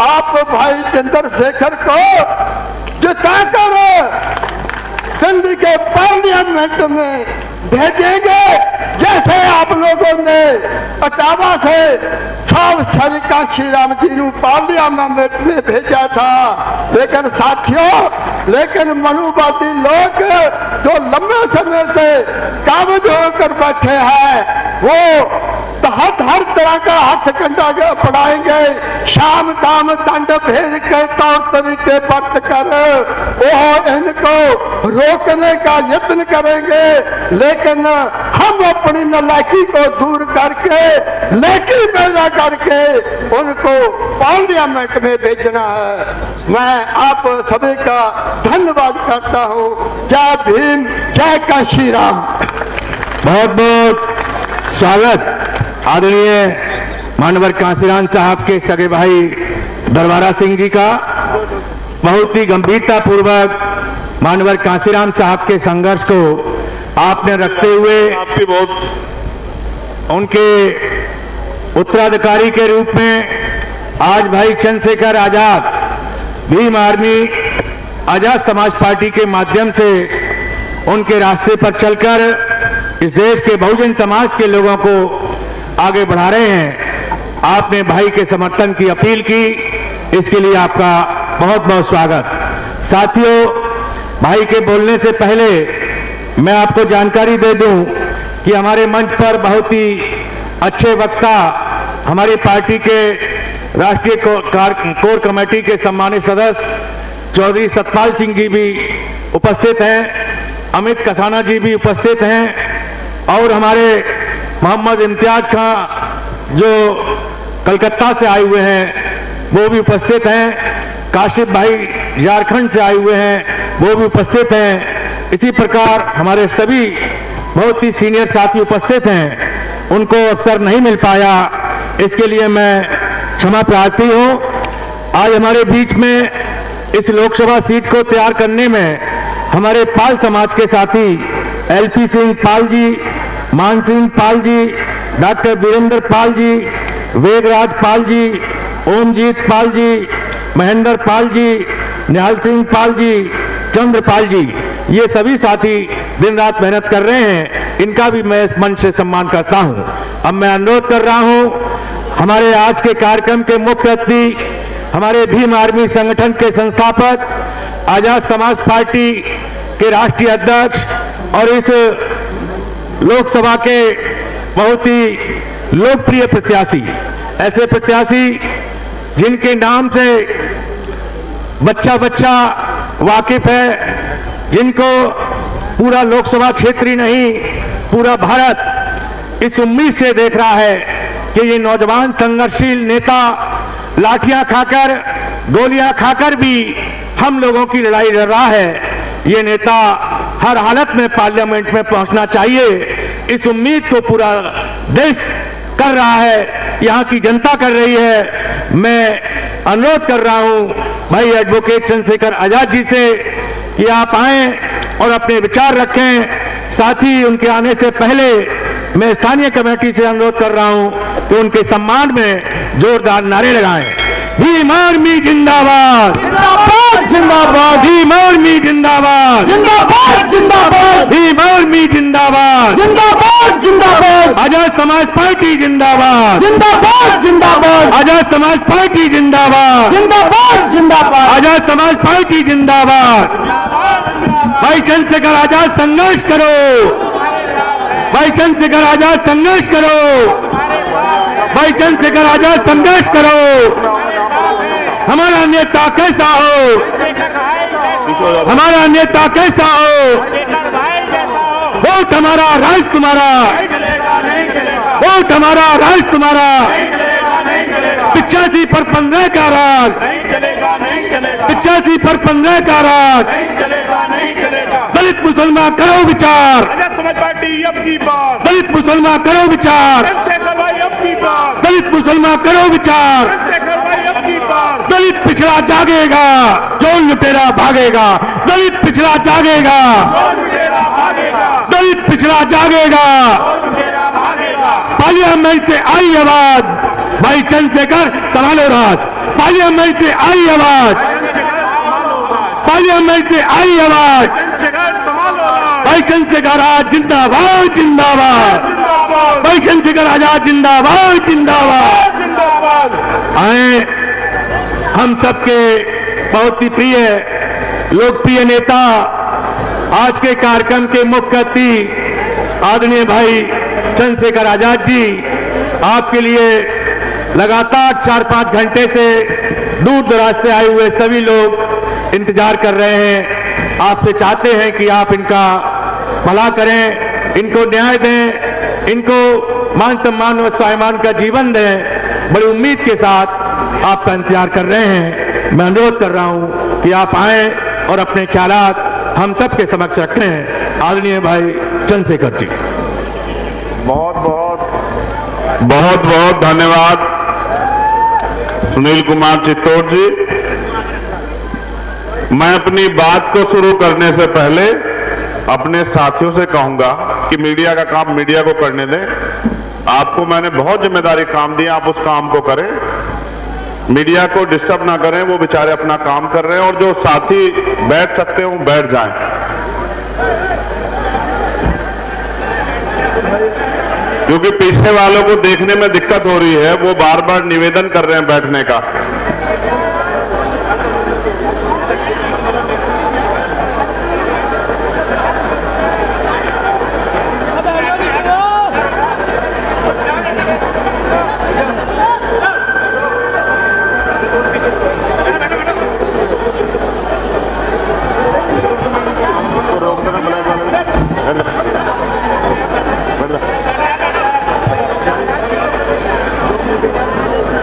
आप भाई चंद्रशेखर को जिताकर दिल्ली के पार्लियामेंट में भेजेंगे, जैसे आप लोगों ने इटावा से सब श्री काशी राम जी को पार्लियामेंट में भेजा था। लेकिन साथियों, लेकिन मनुवादी लोग जो लंबे समय से काबज होकर बैठे हैं, वो हर तरह का हथ कंडा पड़ाएंगे, शाम दाम दंड भेद के तौर तरीके बरत कर वो इनको रोकने का यत्न करेंगे। लेकिन हम अपनी नालायकी को दूर करके, लायकी पैदा करके उनको पार्लियामेंट में भेजना है। मैं आप सभी का धन्यवाद करता हूँ। जय भीम, जय काशी राम। बहुत बहुत स्वागत आदरणीय मानवर कांसीराम साहब के सगे भाई दरबारा सिंह जी का। बहुत ही गंभीरता पूर्वक मानवर कांसीराम साहब के संघर्ष को आपने रखते हुए आपकी बहुत उनके उत्तराधिकारी के रूप में आज भाई चंद्रशेखर आजाद भीम आर्मी आजाद समाज पार्टी के माध्यम से उनके रास्ते पर चलकर इस देश के बहुजन समाज के लोगों को आगे बढ़ा रहे हैं। आपने भाई के समर्थन की अपील की, इसके लिए आपका बहुत बहुत स्वागत। साथियों, भाई के बोलने से पहले मैं आपको जानकारी दे दूं कि हमारे मंच पर बहुत ही अच्छे वक्ता हमारी पार्टी के राष्ट्रीय कोर कमेटी के सम्मानित सदस्य चौधरी सतपाल सिंह जी भी उपस्थित हैं, अमित कसाना जी भी उपस्थित हैं और हमारे मोहम्मद इम्तियाज खां जो कलकत्ता से आए हुए हैं वो भी उपस्थित हैं, काशिफ भाई झारखंड से आए हुए हैं वो भी उपस्थित हैं। इसी प्रकार हमारे सभी बहुत ही सीनियर साथी उपस्थित हैं, उनको अवसर नहीं मिल पाया, इसके लिए मैं क्षमा प्रार्थी हूँ। आज हमारे बीच में इस लोकसभा सीट को तैयार करने में हमारे पाल समाज के साथी एलपी सिंह पाल जी, मान सिंह पाल जी, डॉक्टर वीरेंद्र पाल जी, वेगराज पाल जी, ओमजीत पाल जी, महेंद्र पाल जी, निहाल सिंह पाल जी, चंद्र पाल जी, ये सभी साथी दिन रात मेहनत कर रहे हैं, इनका भी मैं इस मंच से सम्मान करता हूं। अब मैं अनुरोध कर रहा हूं हमारे आज के कार्यक्रम के मुख्य अतिथि, हमारे भीम आर्मी संगठन के संस्थापक, आजाद समाज पार्टी के राष्ट्रीय अध्यक्ष और इस लोकसभा के बहुत ही लोकप्रिय प्रत्याशी, ऐसे प्रत्याशी जिनके नाम से बच्चा बच्चा वाकिफ है, जिनको पूरा लोकसभा क्षेत्र ही नहीं पूरा भारत इस उम्मीद से देख रहा है कि ये नौजवान संघर्षशील नेता लाठियां खाकर, गोलियां खाकर भी हम लोगों की लड़ाई लड़ रहा है। ये नेता हर हालत में पार्लियामेंट में पहुंचना चाहिए, इस उम्मीद को पूरा देश कर रहा है, यहाँ की जनता कर रही है। मैं अनुरोध कर रहा हूं भाई एडवोकेट चंद्रशेखर आजाद जी से कि आप आएं और अपने विचार रखें। साथ ही उनके आने से पहले मैं स्थानीय कमेटी से अनुरोध कर रहा हूं कि उनके सम्मान में जोरदार नारे लगाएं। भीम आर्मी जिंदाबाद, जिंदाबाद जिंदाबाद, भीम आर्मी जिंदाबाद, जिंदाबाद जिंदाबाद, भीम आर्मी जिंदाबाद, जिंदाबाद जिंदाबाद, आजाद समाज पार्टी जिंदाबाद, जिंदाबाद जिंदाबाद, आजाद समाज पार्टी जिंदाबाद, जिंदाबाद जिंदाबाद, आजाद समाज पार्टी जिंदाबाद। भाई चंद्रशेखर आजाद संघर्ष करो, भाई चंद्रशेखर आजाद संघर्ष करो, भाई चंद्रशेखर आजाद संघर्ष करो। हमारा नेता कैसा हो, हमारा नेता कैसा हो, वोट हमारा राज तुम्हारा, वोट हमारा राज तुम्हारा। 85 पर 15 का राज, 85 पर 15 का राज। दलित मुसलमान करो विचार, दलित मुसलमान करो विचार, दलित मुसलमान करो विचार। दलित पिछड़ा जागेगा, जोन लुटेरा भागेगा। दलित पिछड़ा जागेगा, दलित पिछड़ा जागेगा। पार्लियामेंट से आई आवाज, भाई चंद्रशेखर संभालो राज। पार्लियामेंट से आई आवाज, पार्लियामेंट से आई आवाज। भाई चंद्रशेखर आजाद जिंदाबाद जिंदाबाद, भाई चंद्रशेखर आजाद जिंदाबाद जिंदाबाद। आए हम सबके बहुत ही प्रिय लोकप्रिय नेता, आज के कार्यक्रम के मुख्य अतिथि आदरणीय भाई चंद्रशेखर आजाद जी, आपके लिए लगातार 4-5 घंटे से दूर दराज से आए हुए सभी लोग इंतजार कर रहे हैं। आपसे चाहते हैं कि आप इनका भला करें, इनको न्याय दें, इनको मान सम्मान व स्वाभिमान का जीवन दें। बड़ी उम्मीद के साथ आपका इंतजार कर रहे हैं। मैं अनुरोध कर रहा हूं कि आप आए और अपने ख्यालात हम सबके समक्ष रखें। आदरणीय भाई चंद्रशेखर जी, बहुत बहुत धन्यवाद सुनील कुमार चित्तौड़ जी। मैं अपनी बात को शुरू करने से पहले अपने साथियों से कहूंगा कि मीडिया का काम मीडिया को करने दें। आपको मैंने बहुत जिम्मेदारी काम दी, आप उस काम को करें, मीडिया को डिस्टर्ब ना करें। वो बेचारे अपना काम कर रहे हैं और जो साथी बैठ सकते हैं वो बैठ जाएं। क्योंकि पीछे वालों को देखने में दिक्कत हो रही है, वो बार बार निवेदन कर रहे हैं बैठने का।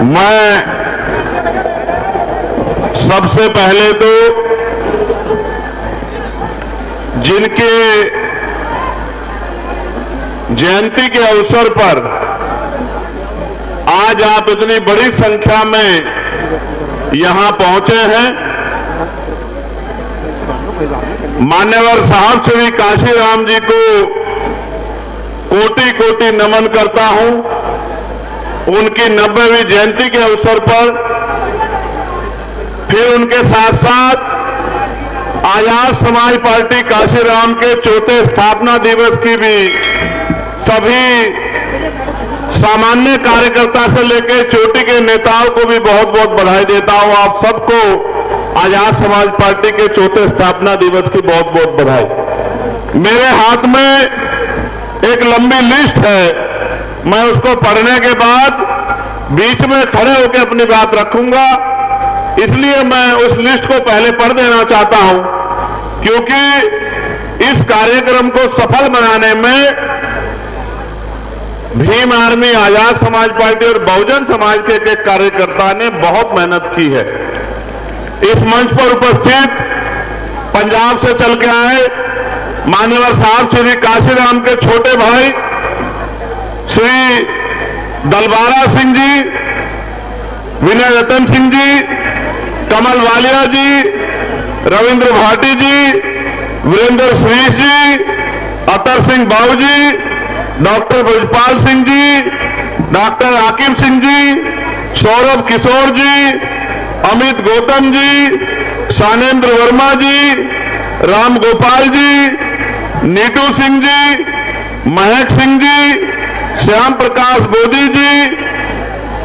मैं सबसे पहले तो जिनके जयंती के अवसर पर आज आप इतनी बड़ी संख्या में यहां पहुंचे हैं, मान्यवर साहब श्री काशीराम जी को कोटि कोटि नमन करता हूं। उनकी 90वीं जयंती के अवसर पर फिर उनके साथ साथ आजाद समाज पार्टी काशीराम के 4थे स्थापना दिवस की भी सभी सामान्य कार्यकर्ता से लेकर चोटी के नेताओं को भी बहुत बहुत बधाई देता हूं। आप सबको आजाद समाज पार्टी के 4थे स्थापना दिवस की बहुत बहुत बधाई। मेरे हाथ में एक लंबी लिस्ट है, मैं उसको पढ़ने के बाद बीच में खड़े होकर अपनी बात रखूंगा, इसलिए मैं उस लिस्ट को पहले पढ़ देना चाहता हूं, क्योंकि इस कार्यक्रम को सफल बनाने में भीम आर्मी, आजाद समाज पार्टी और बहुजन समाज के कार्यकर्ता ने बहुत मेहनत की है। इस मंच पर उपस्थित पंजाब से चल के आए मान्यवर साहब श्री काशीराम के छोटे भाई श्री दलबारा सिंह जी, विनय रतन सिंह जी, कमल वालिया जी, रविंद्र भाटी जी, वीरेंद्र श्रीश जी, अतर सिंह बाबू जी, डॉक्टर ब्रजपाल सिंह जी, डॉक्टर आकिब सिंह जी, सौरभ किशोर जी, अमित गौतम जी, शानेन्द्र वर्मा जी, राम गोपाल जी, नीटू सिंह जी, महक सिंह जी, श्याम प्रकाश बोधी जी,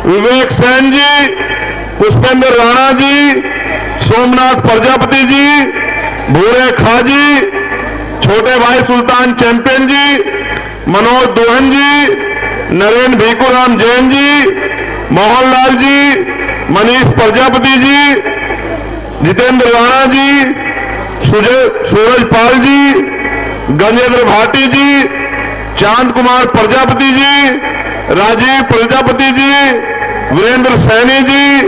विवेक सेन जी, पुष्पेंद्र राणा जी, सोमनाथ प्रजापति जी, भूरे खा जी, छोटे भाई सुल्तान चैंपियन जी, मनोज दोहन जी, नरेंद्र भीखूराम जैन जी, मोहनलाल जी, मनीष प्रजापति जी, जितेंद्र राणा जी, सूरज पाल जी, गजेंद्र भाटी जी, चांद कुमार प्रजापति जी, राजीव प्रजापति जी, वीरेंद्र सैनी जी,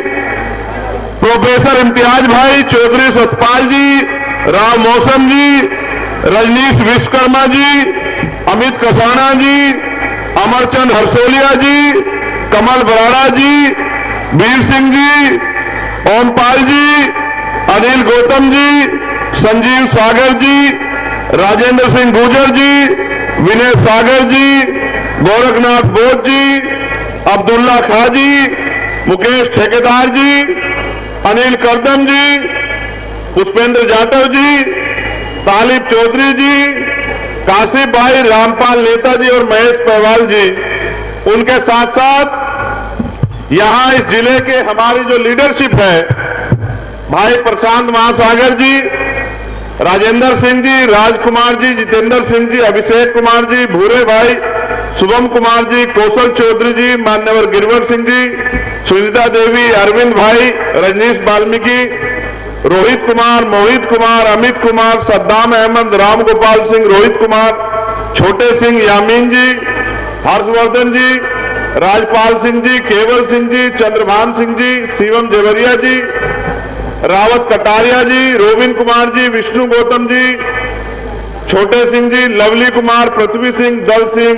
प्रोफेसर इम्तियाज भाई चौधरी सतपाल जी, राव मौसम जी, रजनीश विश्वकर्मा जी, अमित कसाना जी, अमरचंद हरसोलिया जी, कमल बराड़ा जी, वीर सिंह जी, ओमपाल जी, अनिल गौतम जी, संजीव सागर जी, राजेंद्र सिंह गुर्जर जी, विनय सागर जी, गोरखनाथ बोध जी, अब्दुल्ला खां जी, मुकेश ठेकेदार जी, अनिल करदम जी, पुष्पेंद्र जाटव जी, तालिब चौधरी जी, काशिफ भाई, रामपाल नेताजी और महेश पहवाल जी, उनके साथ साथ यहां इस जिले के हमारी जो लीडरशिप है, भाई प्रशांत महासागर जी, राजेंद्र सिंह जी, राजकुमार जी, जितेंद्र सिंह जी, अभिषेक कुमार जी, भूरे भाई, शुभम कुमार जी, कौशल चौधरी जी, मान्यवर गिरवर सिंह जी, सुनीता देवी, अरविंद भाई, रजनीश वाल्मीकि, रोहित कुमार, मोहित कुमार, अमित कुमार, सद्दाम अहमद, राम गोपाल सिंह, रोहित कुमार, छोटे सिंह, यामीन जी, हर्षवर्धन जी, राजपाल सिंह जी, केवल सिंह जी, चंद्रभान सिंह जी, शिवम जेवरिया जी, रावत कटारिया जी, रोबिन कुमार जी, विष्णु गौतम जी, छोटे सिंह जी, लवली कुमार, पृथ्वी सिंह, दल सिंह,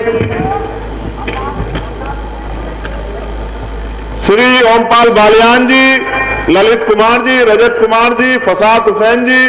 श्री ओमपाल बालियान जी, ललित कुमार जी, रजत कुमार जी, फसाद हुसैन जी,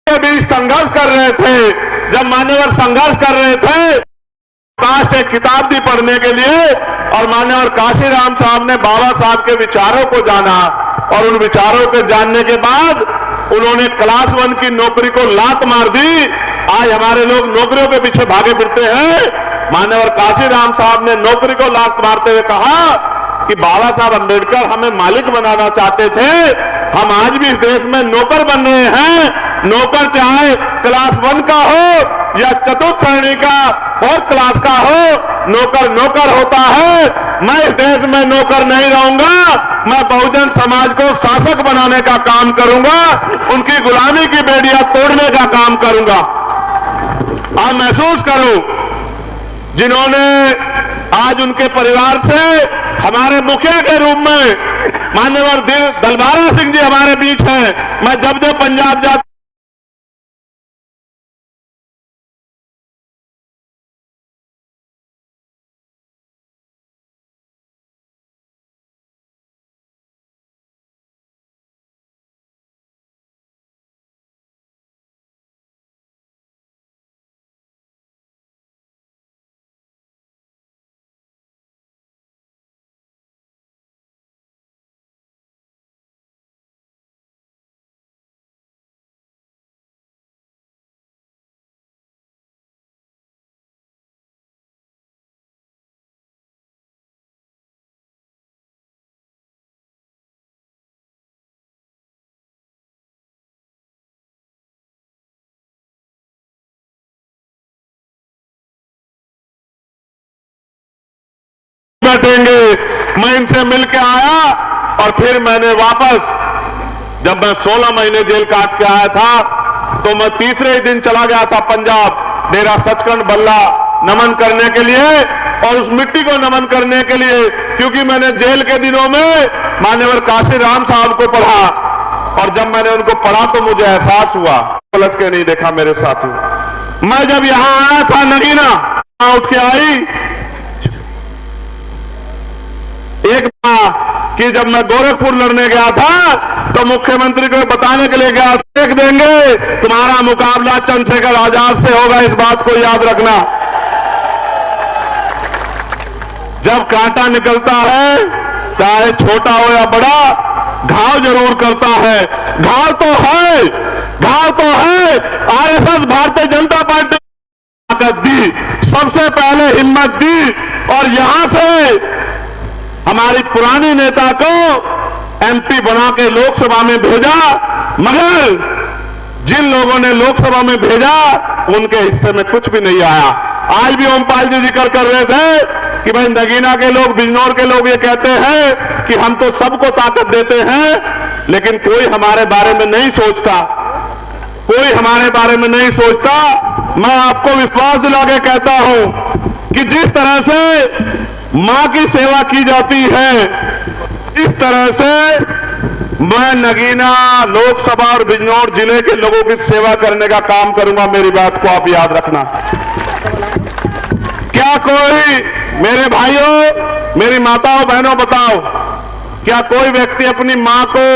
के बीच संघर्ष कर रहे थे। जब मान्यवर संघर्ष कर रहे थे, काश एक किताब दी पढ़ने के लिए, और मान्यवर काशीराम साहब ने बाबा साहब के विचारों को जाना, और उन विचारों के जानने के बाद उन्होंने क्लास 1 की नौकरी को लात मार दी। आज हमारे लोग नौकरियों के पीछे भागे फिरते हैं। मान्यवर काशीराम साहब ने नौकरी को लात मारते हुए कहा कि बाबा साहब अंबेडकर हमें मालिक बनाना चाहते थे, हम आज भी इस देश में नौकर बन रहे हैं। नौकर चाहे क्लास 1 का हो या चतुर्थ श्रेणी का और क्लास का हो, नौकर नौकर होता है। मैं इस देश में नौकर नहीं रहूंगा, मैं बहुजन समाज को शासक बनाने का काम करूंगा, उनकी गुलामी की बेड़ियां तोड़ने का काम करूंगा। आप महसूस करो, जिन्होंने आज उनके परिवार से हमारे मुखिया के रूप में मान्यवर दलबारा सिंह जी हमारे बीच हैं। मैं जब जब पंजाब जाता बैठेंगे, मैं इनसे मिलके आया और फिर मैंने वापस जब मैं 16 महीने जेल काट के आया था तो मैं तीसरे ही दिन चला गया था पंजाब, डेरा सचखंड बल्ला नमन करने के लिए और उस मिट्टी को नमन करने के लिए, क्योंकि मैंने जेल के दिनों में मान्यवर काशीराम साहब को पढ़ा और जब मैंने उनको पढ़ा तो मुझे एहसास हुआ, पलट के नहीं देखा मेरे साथी। मैं जब यहां आया था नगीना, उठ के आई एक कि जब मैं गोरखपुर लड़ने गया था तो मुख्यमंत्री को बताने के लिए गया, देख देंगे तुम्हारा मुकाबला चंद्रशेखर आजाद से होगा, इस बात को याद रखना। जब कांटा निकलता है चाहे छोटा हो या बड़ा, घाव जरूर करता है। घाव तो है, घाव तो है। आरएसएस भारतीय जनता पार्टी ताकत दी, सबसे पहले हिम्मत दी और यहां से हमारी पुरानी नेता को एमपी बना के लोकसभा में भेजा, मगर जिन लोगों ने लोकसभा में भेजा उनके हिस्से में कुछ भी नहीं आया। आज भी ओमपाल जी जिक्र कर रहे थे कि भाई नगीना के लोग, बिजनौर के लोग ये कहते हैं कि हम तो सबको ताकत देते हैं, लेकिन कोई हमारे बारे में नहीं सोचता, कोई हमारे बारे में नहीं सोचता। मैं आपको विश्वास दिला के कहता हूं कि जिस तरह से मां की सेवा की जाती है, इस तरह से मैं नगीना, लोकसभा और बिजनौर जिले के लोगों की सेवा करने का काम करूंगा। मेरी बात को आप याद रखना। क्या कोई, मेरे भाइयों, मेरी माताओं बहनों, बताओ, क्या कोई व्यक्ति अपनी मां को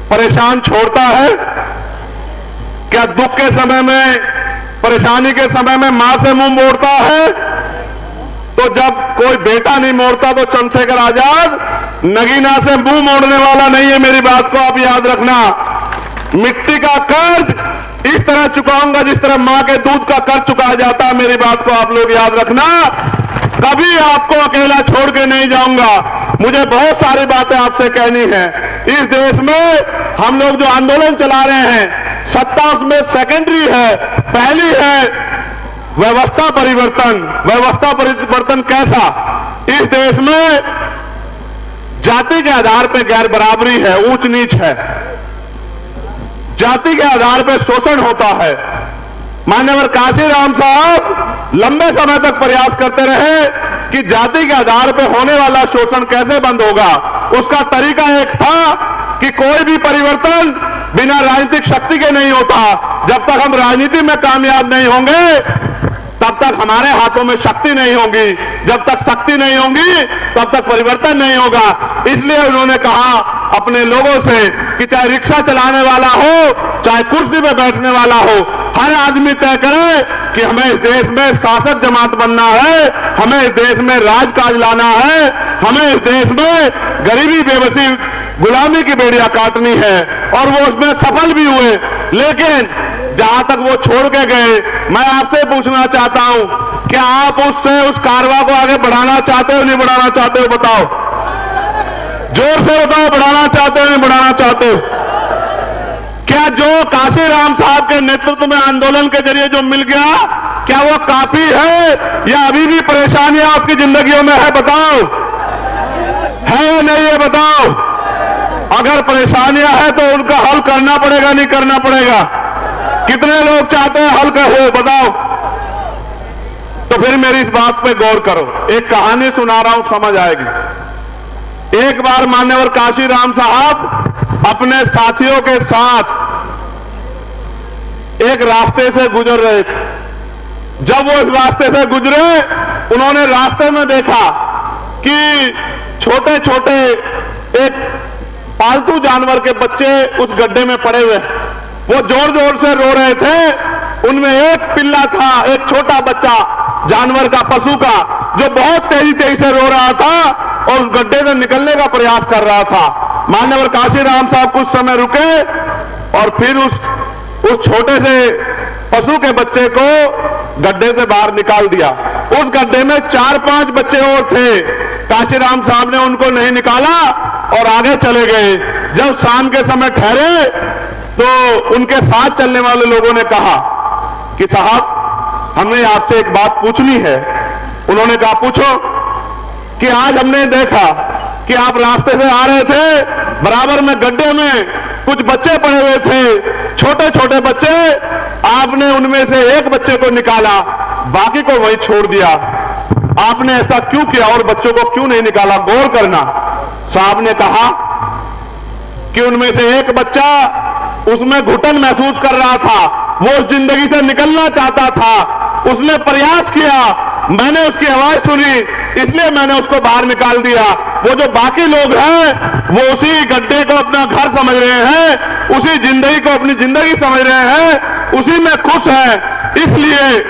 परेशान छोड़ता है? क्या दुख के समय में, परेशानी के समय में मां से मुंह मोड़ता है? तो जब कोई बेटा नहीं मोड़ता तो चंद्रशेखर आजाद नगीना से मुंह मोड़ने वाला नहीं है। मेरी बात को आप याद रखना। मिट्टी का कर्ज इस तरह चुकाऊंगा जिस तरह मां के दूध का कर्ज चुकाया जाता है। मेरी बात को आप लोग याद रखना। कभी आपको अकेला छोड़ के नहीं जाऊंगा। मुझे बहुत सारी बातें आपसे कहनी है। इस देश में हम लोग जो आंदोलन चला रहे हैं, सत्ता उसमें सेकेंडरी है, पहली है व्यवस्था परिवर्तन। व्यवस्था परिवर्तन कैसा? इस देश में जाति के आधार पर गैर बराबरी है, ऊंच नीच है, जाति के आधार पर शोषण होता है। मान्यवर काशीराम साहब लंबे समय तक प्रयास करते रहे कि जाति के आधार पर होने वाला शोषण कैसे बंद होगा। उसका तरीका एक था कि कोई भी परिवर्तन बिना राजनीतिक शक्ति के नहीं होता। जब तक हम राजनीति में कामयाब नहीं होंगे तब तक हमारे हाथों में शक्ति नहीं होगी। जब तक शक्ति नहीं होगी तब तक परिवर्तन नहीं होगा। इसलिए उन्होंने कहा अपने लोगों से कि चाहे रिक्शा चलाने वाला हो, चाहे कुर्सी पे बैठने वाला हो, हर आदमी तय करे कि हमें इस देश में शासक जमात बनना है, हमें इस देश में राजकाज लाना है, हमें इस देश में गरीबी, बेबसी, गुलामी की बेड़ियां काटनी है। और वो उसमें सफल भी हुए। लेकिन जहां तक वो छोड़ के गए, मैं आपसे पूछना चाहता हूं, क्या आप उससे उस कारवां को आगे बढ़ाना चाहते हो, नहीं बढ़ाना चाहते हो? बताओ, जोर से बताओ, बढ़ाना चाहते हो, नहीं बढ़ाना चाहते हो? क्या जो काशीराम साहब के नेतृत्व में आंदोलन के जरिए जो मिल गया, क्या वो काफी है या अभी भी परेशानियां आपकी जिंदगियों में है? बताओ, है या नहीं है? बताओ। अगर परेशानियां हैं तो उनका हल करना पड़ेगा, नहीं करना पड़ेगा? कितने लोग चाहते हैं हल हो? बताओ। तो फिर मेरी इस बात पे गौर करो। एक कहानी सुना रहा हूं, समझ आएगी। एक बार मान्यवर काशीराम साहब अपने साथियों के साथ एक रास्ते से गुजर रहे थे। जब वो इस रास्ते से गुजरे, उन्होंने रास्ते में देखा कि छोटे छोटे एक पालतू जानवर के बच्चे उस गड्ढे में पड़े हुए। वो जोर जोर से रो रहे थे। उनमें एक पिल्ला था, एक छोटा बच्चा जानवर का, पशु का, जो बहुत तेजी तेजी से रो रहा था और उस गड्ढे से निकलने का प्रयास कर रहा था। मान्यवर काशीराम साहब कुछ समय रुके और फिर उस छोटे से पशु के बच्चे को गड्ढे से बाहर निकाल दिया। उस गड्ढे में 4-5 बच्चे और थे। काशीराम साहब ने उनको नहीं निकाला और आगे चले गए। जब शाम के समय ठहरे तो उनके साथ चलने वाले लोगों ने कहा कि साहब, हमने आपसे एक बात पूछनी है। उन्होंने कहा, पूछो। कि आज हमने देखा कि आप रास्ते से आ रहे थे बराबर में गड्ढे में कुछ बच्चे पड़े हुए थे, छोटे छोटे बच्चे। आपने उनमें से एक बच्चे को निकाला, बाकी को वहीं छोड़ दिया। आपने ऐसा क्यों किया और बच्चों को क्यों नहीं निकाला? गौर करना। साहब ने कहा कि उनमें से एक बच्चा उसमें घुटन महसूस कर रहा था, वो उस जिंदगी से निकलना चाहता था, उसने प्रयास किया, मैंने उसकी आवाज सुनी, इसलिए मैंने उसको बाहर निकाल दिया। वो जो बाकी लोग हैं वो उसी गड्ढे को अपना घर समझ रहे हैं, उसी जिंदगी को अपनी जिंदगी समझ रहे हैं, उसी में खुश हैं। इसलिए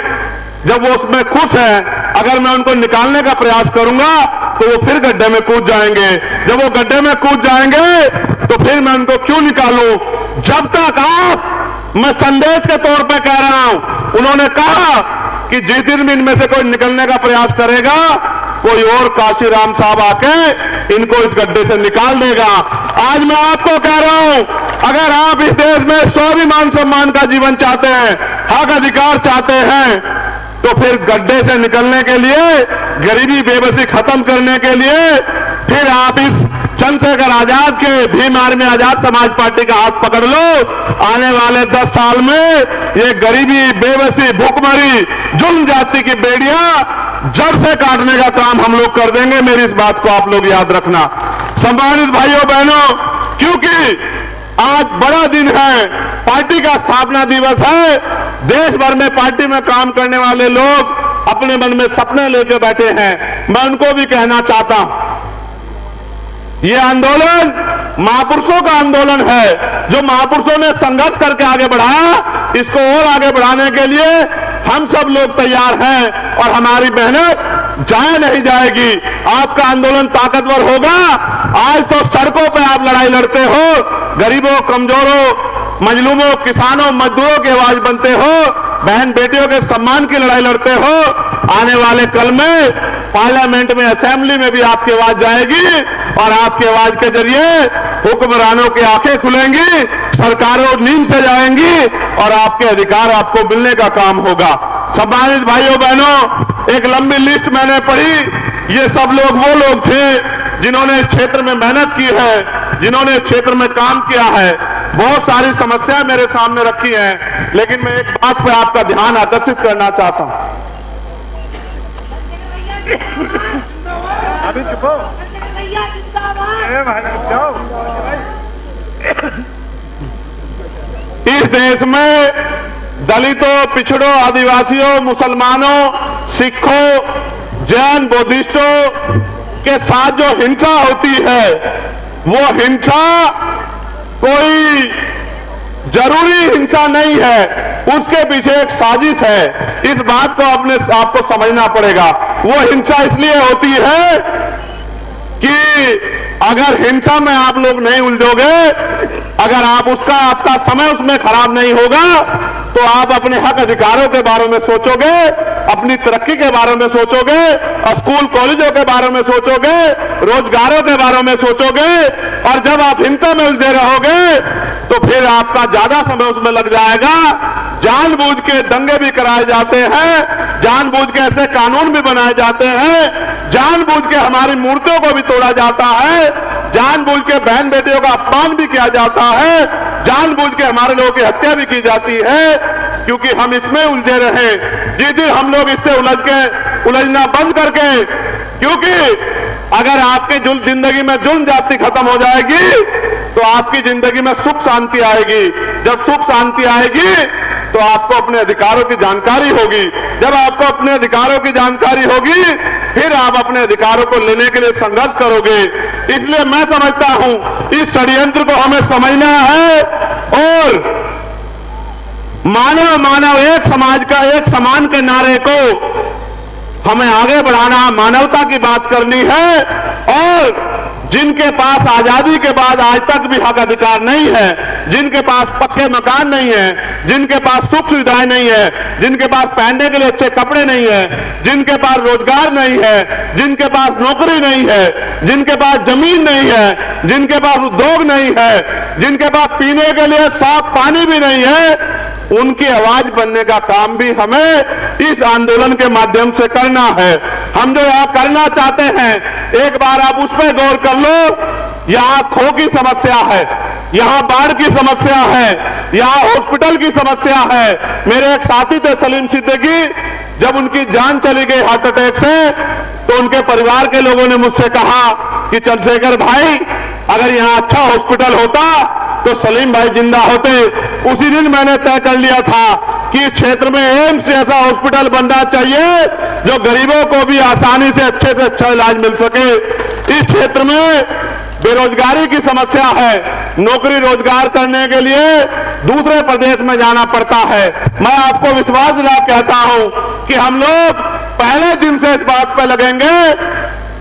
जब वो उसमें खुश हैं, अगर मैं उनको निकालने का प्रयास करूंगा तो वो फिर गड्ढे में कूद जाएंगे। जब वो गड्ढे में कूद जाएंगे तो फिर मैं उनको क्यों निकालूं? जब तक मैं संदेश के तौर पे कह रहा हूं, उन्होंने कहा कि जिस दिन भी इनमें से कोई निकलने का प्रयास करेगा, कोई और काशीराम साहब आके इनको इस गड्ढे से निकाल देगा। आज मैं आपको कह रहा हूं, अगर आप इस देश में स्वाभिमान सम्मान का जीवन चाहते हैं, हक अधिकार चाहते हैं, तो फिर गड्ढे से निकलने के लिए, गरीबी बेबसी खत्म करने के लिए, फिर आप इस चंद्रशेखर आजाद के भीम आर्मी आजाद समाज पार्टी का हाथ पकड़ लो। आने वाले 10 साल में ये गरीबी बेबसी भूखमरी जुल्म जाति की बेड़ियां जड़ से काटने का काम हम लोग कर देंगे। मेरी इस बात को आप लोग याद रखना। सम्मानित भाइयों बहनों, क्योंकि आज बड़ा दिन है, पार्टी का स्थापना दिवस है। देश भर में पार्टी में काम करने वाले लोग अपने मन में सपने लेके बैठे हैं। मैं उनको भी कहना चाहता हूं, ये आंदोलन महापुरुषों का आंदोलन है, जो महापुरुषों ने संघर्ष करके आगे बढ़ाया। इसको और आगे बढ़ाने के लिए हम सब लोग तैयार हैं और हमारी मेहनत जाया नहीं जाएगी। आपका आंदोलन ताकतवर होगा। आज तो सड़कों पे आप लड़ाई लड़ते हो, गरीबों, कमजोरों, मजलूमों, किसानों, मजदूरों की आवाज बनते हो, बहन बेटियों के सम्मान की लड़ाई लड़ते हो। आने वाले कल में पार्लियामेंट में, असेंबली में भी आपकी आवाज जाएगी और आपकी आवाज के जरिए हुक्मरानों की आंखें खुलेंगी, सरकारों नींद से जाएंगी और आपके अधिकार आपको मिलने का काम होगा। सम्मानित भाइयों बहनों, एक लंबी लिस्ट मैंने पढ़ी। ये सब लोग वो लोग थे जिन्होंने इस क्षेत्र में मेहनत की है, जिन्होंने इस क्षेत्र में काम किया है। बहुत सारी समस्याएं मेरे सामने रखी हैं, लेकिन मैं एक बात पर आपका ध्यान आकर्षित करना चाहता हूं। अभी चुप हो। इस देश में दलितों, पिछड़ों, आदिवासियों, मुसलमानों, सिखों, जैन, बुद्धिस्टों के साथ जो हिंसा होती है, वो हिंसा कोई जरूरी हिंसा नहीं है, उसके पीछे एक साजिश है। इस बात को आपको समझना पड़ेगा। वो हिंसा इसलिए होती है कि अगर हिंसा में आप लोग नहीं उलझोगे, अगर आपका समय उसमें खराब नहीं होगा, तो आप अपने हक अधिकारों के बारे में सोचोगे, अपनी तरक्की के बारे में सोचोगे, स्कूल कॉलेजों के बारे में सोचोगे, रोजगारों के बारे में सोचोगे। और जब आप हिंसा में उलझे रहोगे तो फिर आपका ज्यादा समय उसमें लग जाएगा। जानबूझ के दंगे भी कराए जाते हैं, जानबूझ के ऐसे कानून भी बनाए जाते हैं, जानबूझ के हमारी मूर्तियों को भी तोड़ा जाता है, जानबूझ के बहन बेटियों का अपमान भी किया जाता है, जानबूझ के हमारे लोगों की हत्या भी की जाती है, क्योंकि हम इसमें उलझे रहे। जिस दिन हम लोग इससे उलझना बंद करके, क्योंकि अगर आपके जिंदगी में जुल्म जाति खत्म हो जाएगी तो आपकी जिंदगी में सुख शांति आएगी। जब सुख शांति आएगी तो आपको अपने अधिकारों की जानकारी होगी। जब आपको अपने अधिकारों की जानकारी होगी, फिर आप अपने अधिकारों को लेने के लिए संघर्ष करोगे। इसलिए मैं समझता हूं इस षड्यंत्र को हमें समझना है और मानव मानव एक समाज का एक समान के नारे को हमें आगे बढ़ाना, मानवता की बात करनी है। और जिनके पास आजादी के बाद आज तक भी हक अधिकार नहीं है, जिनके पास पक्के मकान नहीं है, जिनके पास सुख सुविधाएं नहीं है, जिनके पास पहनने के लिए अच्छे कपड़े नहीं है, जिनके पास रोजगार नहीं है, जिनके पास नौकरी नहीं है, जिनके पास जमीन नहीं है, जिनके पास उद्योग नहीं है, जिनके पास पीने के लिए साफ पानी भी नहीं है, उनकी आवाज बनने का काम भी हमें इस आंदोलन के माध्यम से करना है। हम जो यहां करना चाहते हैं, एक बार आप उस पर गौर कर लो यहां खो की समस्या है, यहां बाढ़ की समस्या है, यहां हॉस्पिटल की समस्या है। मेरे एक साथी थे सलीम सिद्दीकी, जब उनकी जान चली गई हार्ट अटैक से, तो उनके परिवार के लोगों ने मुझसे कहा कि चंद्रशेखर भाई, अगर यहां अच्छा हॉस्पिटल होता तो सलीम भाई जिंदा होते। उसी दिन मैंने तय कर लिया था कि इस क्षेत्र में एम्स जैसा हॉस्पिटल बनना चाहिए, जो गरीबों को भी आसानी से अच्छा इलाज मिल सके। इस क्षेत्र में बेरोजगारी की समस्या है, नौकरी रोजगार करने के लिए दूसरे प्रदेश में जाना पड़ता है। मैं आपको विश्वास दिला कहता हूं कि हम लोग पहले दिन से इस बात पर लगेंगे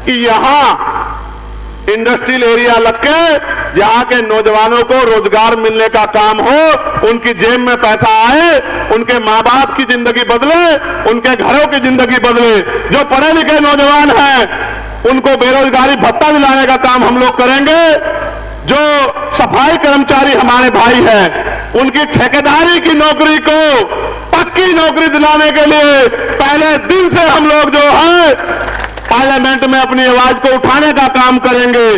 कि यहां इंडस्ट्रियल एरिया लग के यहां के नौजवानों को रोजगार मिलने का काम हो, उनकी जेब में पैसा आए, उनके मां बाप की जिंदगी बदले, उनके घरों की जिंदगी बदले। जो पढ़े लिखे नौजवान हैं उनको बेरोजगारी भत्ता दिलाने का काम हम लोग करेंगे। जो सफाई कर्मचारी हमारे भाई हैं उनकी ठेकेदारी की नौकरी को पक्की नौकरी दिलाने के लिए पहले दिन से हम लोग जो है पार्लियामेंट में अपनी आवाज को उठाने का काम करेंगे।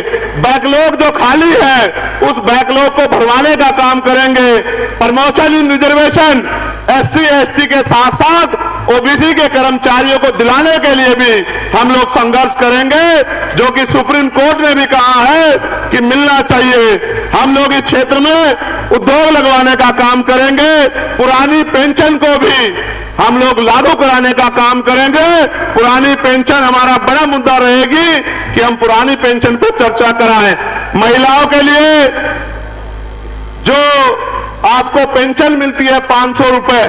बैकलॉग जो खाली है उस बैकलॉग को भरवाने का काम करेंगे। प्रमोशन इन रिजर्वेशन एससी एसटी के साथ साथ ओबीसी के कर्मचारियों को दिलाने के लिए भी हम लोग संघर्ष करेंगे, जो कि सुप्रीम कोर्ट ने भी कहा है कि मिलना चाहिए। हम लोग इस क्षेत्र में उद्योग लगवाने का काम करेंगे। पुरानी पेंशन को भी हम लोग लागू कराने का काम करेंगे। पुरानी पेंशन हमारा बड़ा मुद्दा रहेगी कि हम पुरानी पेंशन पर चर्चा कराएं। महिलाओं के लिए जो आपको पेंशन मिलती है 500 रुपए,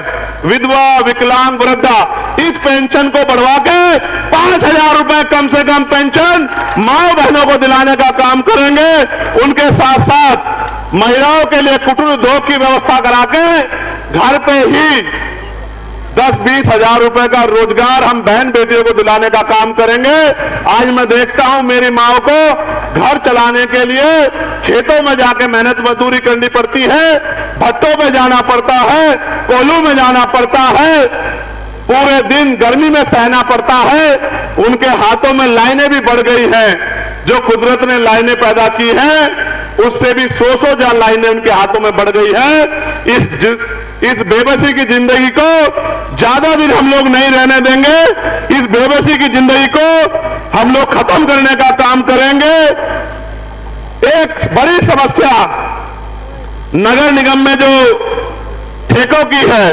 विधवा विकलांग वृद्धा, इस पेंशन को बढ़वा के 5,000 रुपए कम से कम पेंशन मां बहनों को दिलाने का काम करेंगे। उनके साथ साथ महिलाओं के लिए कुटीर उद्योग की व्यवस्था करा के घर पे ही 10-20 हजार रुपए का रोजगार हम बहन बेटियों को दिलाने का काम करेंगे। आज मैं देखता हूं मेरी माओ को घर चलाने के लिए खेतों में जाके मेहनत मजदूरी करनी पड़ती है, भट्टों में जाना पड़ता है, कोल्हू में जाना पड़ता है, पूरे दिन गर्मी में सहना पड़ता है। उनके हाथों में लाइनें भी बढ़ गई हैं। जो कुदरत ने लाइनें पैदा की हैं उससे भी 100 लाइनें उनके हाथों में बढ़ गई है। इस बेबसी की जिंदगी को ज्यादा दिन हम लोग नहीं रहने देंगे। इस बेबसी की जिंदगी को हम लोग खत्म करने का काम करेंगे। एक बड़ी समस्या नगर निगम में जो ठेकों की है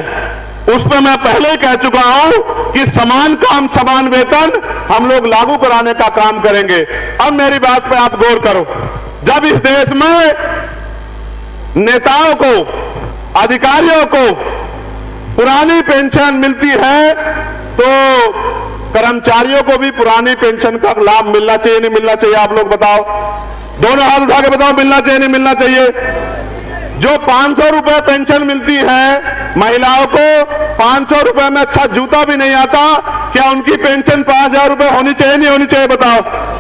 उस पर मैं पहले ही कह चुका हूं कि समान काम समान वेतन हम लोग लागू कराने का काम करेंगे। अब मेरी बात पे आप गौर करो। जब इस देश में नेताओं को, अधिकारियों को पुरानी पेंशन मिलती है तो कर्मचारियों को भी पुरानी पेंशन का लाभ मिलना चाहिए, नहीं मिलना चाहिए? आप लोग बताओ, दोनों हाथ उठा के बताओ, मिलना चाहिए नहीं मिलना चाहिए? जो 500 रुपए पेंशन मिलती है महिलाओं को, 500 रुपए में अच्छा जूता भी नहीं आता, क्या उनकी पेंशन 5,000 रुपए होनी चाहिए नहीं होनी चाहिए? बताओ।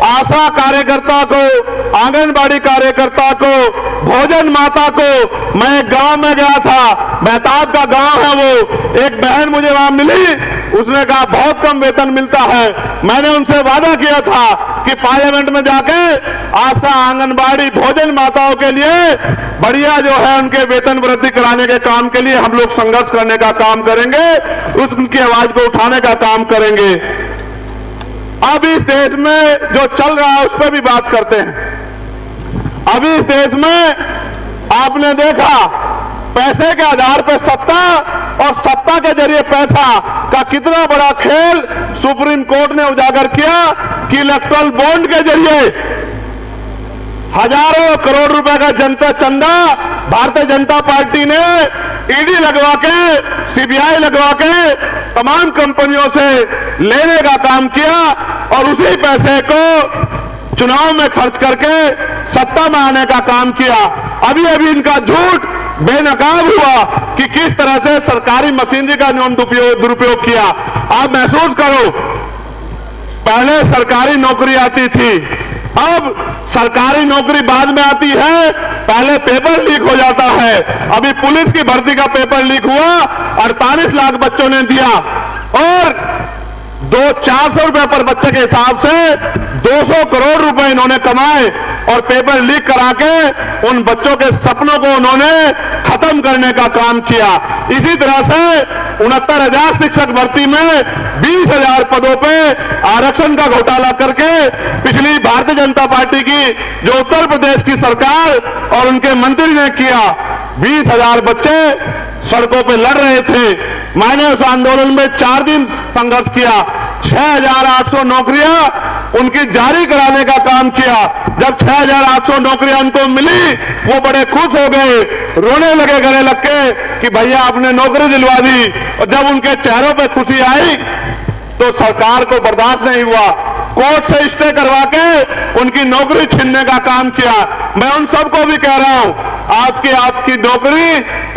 आशा कार्यकर्ता को, आंगनबाड़ी कार्यकर्ता को, भोजन माता को, मैं एक गांव में गया था, मेहताब का गांव है वो, एक बहन मुझे वहां मिली, उसने कहा बहुत कम वेतन मिलता है। मैंने उनसे वादा किया था कि पार्लियामेंट में जाके आशा, आंगनबाड़ी, भोजन माताओं के लिए बढ़िया जो है उनके वेतन वृद्धि कराने के काम के लिए हम लोग संघर्ष करने का काम करेंगे, उनकी आवाज को उठाने का काम करेंगे। अब इस देश में जो चल रहा है उस पर भी बात करते हैं। अभी इस देश में आपने देखा पैसे के आधार पर सत्ता और सत्ता के जरिए पैसा का कितना बड़ा खेल सुप्रीम कोर्ट ने उजागर किया कि इलेक्टोरल बॉन्ड के जरिए हजारों करोड़ रुपए का जनता चंदा भारतीय जनता पार्टी ने ईडी लगवा के, सीबीआई लगवा के तमाम कंपनियों से लेने का काम किया और उसी पैसे को चुनाव में खर्च करके सत्ता में आने का काम किया। अभी अभी इनका झूठ बेनकाब हुआ कि किस तरह से सरकारी मशीनरी का दुरुपयोग किया। आप महसूस करो, पहले सरकारी नौकरी आती थी, अब सरकारी नौकरी बाद में आती है, पहले पेपर लीक हो जाता है। अभी पुलिस की भर्ती का पेपर लीक हुआ, 48 लाख बच्चों ने दिया और 400 रुपए पर बच्चे के हिसाब से 200 करोड़ रुपए इन्होंने कमाए और पेपर लीक करा के उन बच्चों के सपनों को उन्होंने खत्म करने का काम किया। इसी तरह से 69,000 शिक्षक भर्ती में 20,000 पदों पे आरक्षण का घोटाला करके पिछली भारतीय जनता पार्टी की जो उत्तर प्रदेश की सरकार और उनके मंत्री ने किया, 20,000 बच्चे सड़कों पे लड़ रहे थे। मैंने उस आंदोलन में 4 दिन संघर्ष किया। 6,800 नौकरियां उनकी जारी कराने का काम किया। जब 6,800 नौकरियां उनको मिली, वो बड़े खुश हो गए, रोने लगे गले लग के कि भैया आपने नौकरी दिलवा दी। और जब उनके चेहरों पे खुशी आई तो सरकार को बर्दाश्त नहीं हुआ, कोर्ट से स्टे करवा के उनकी नौकरी छीनने का काम किया। मैं उन सबको भी कह रहा हूं, आपकी नौकरी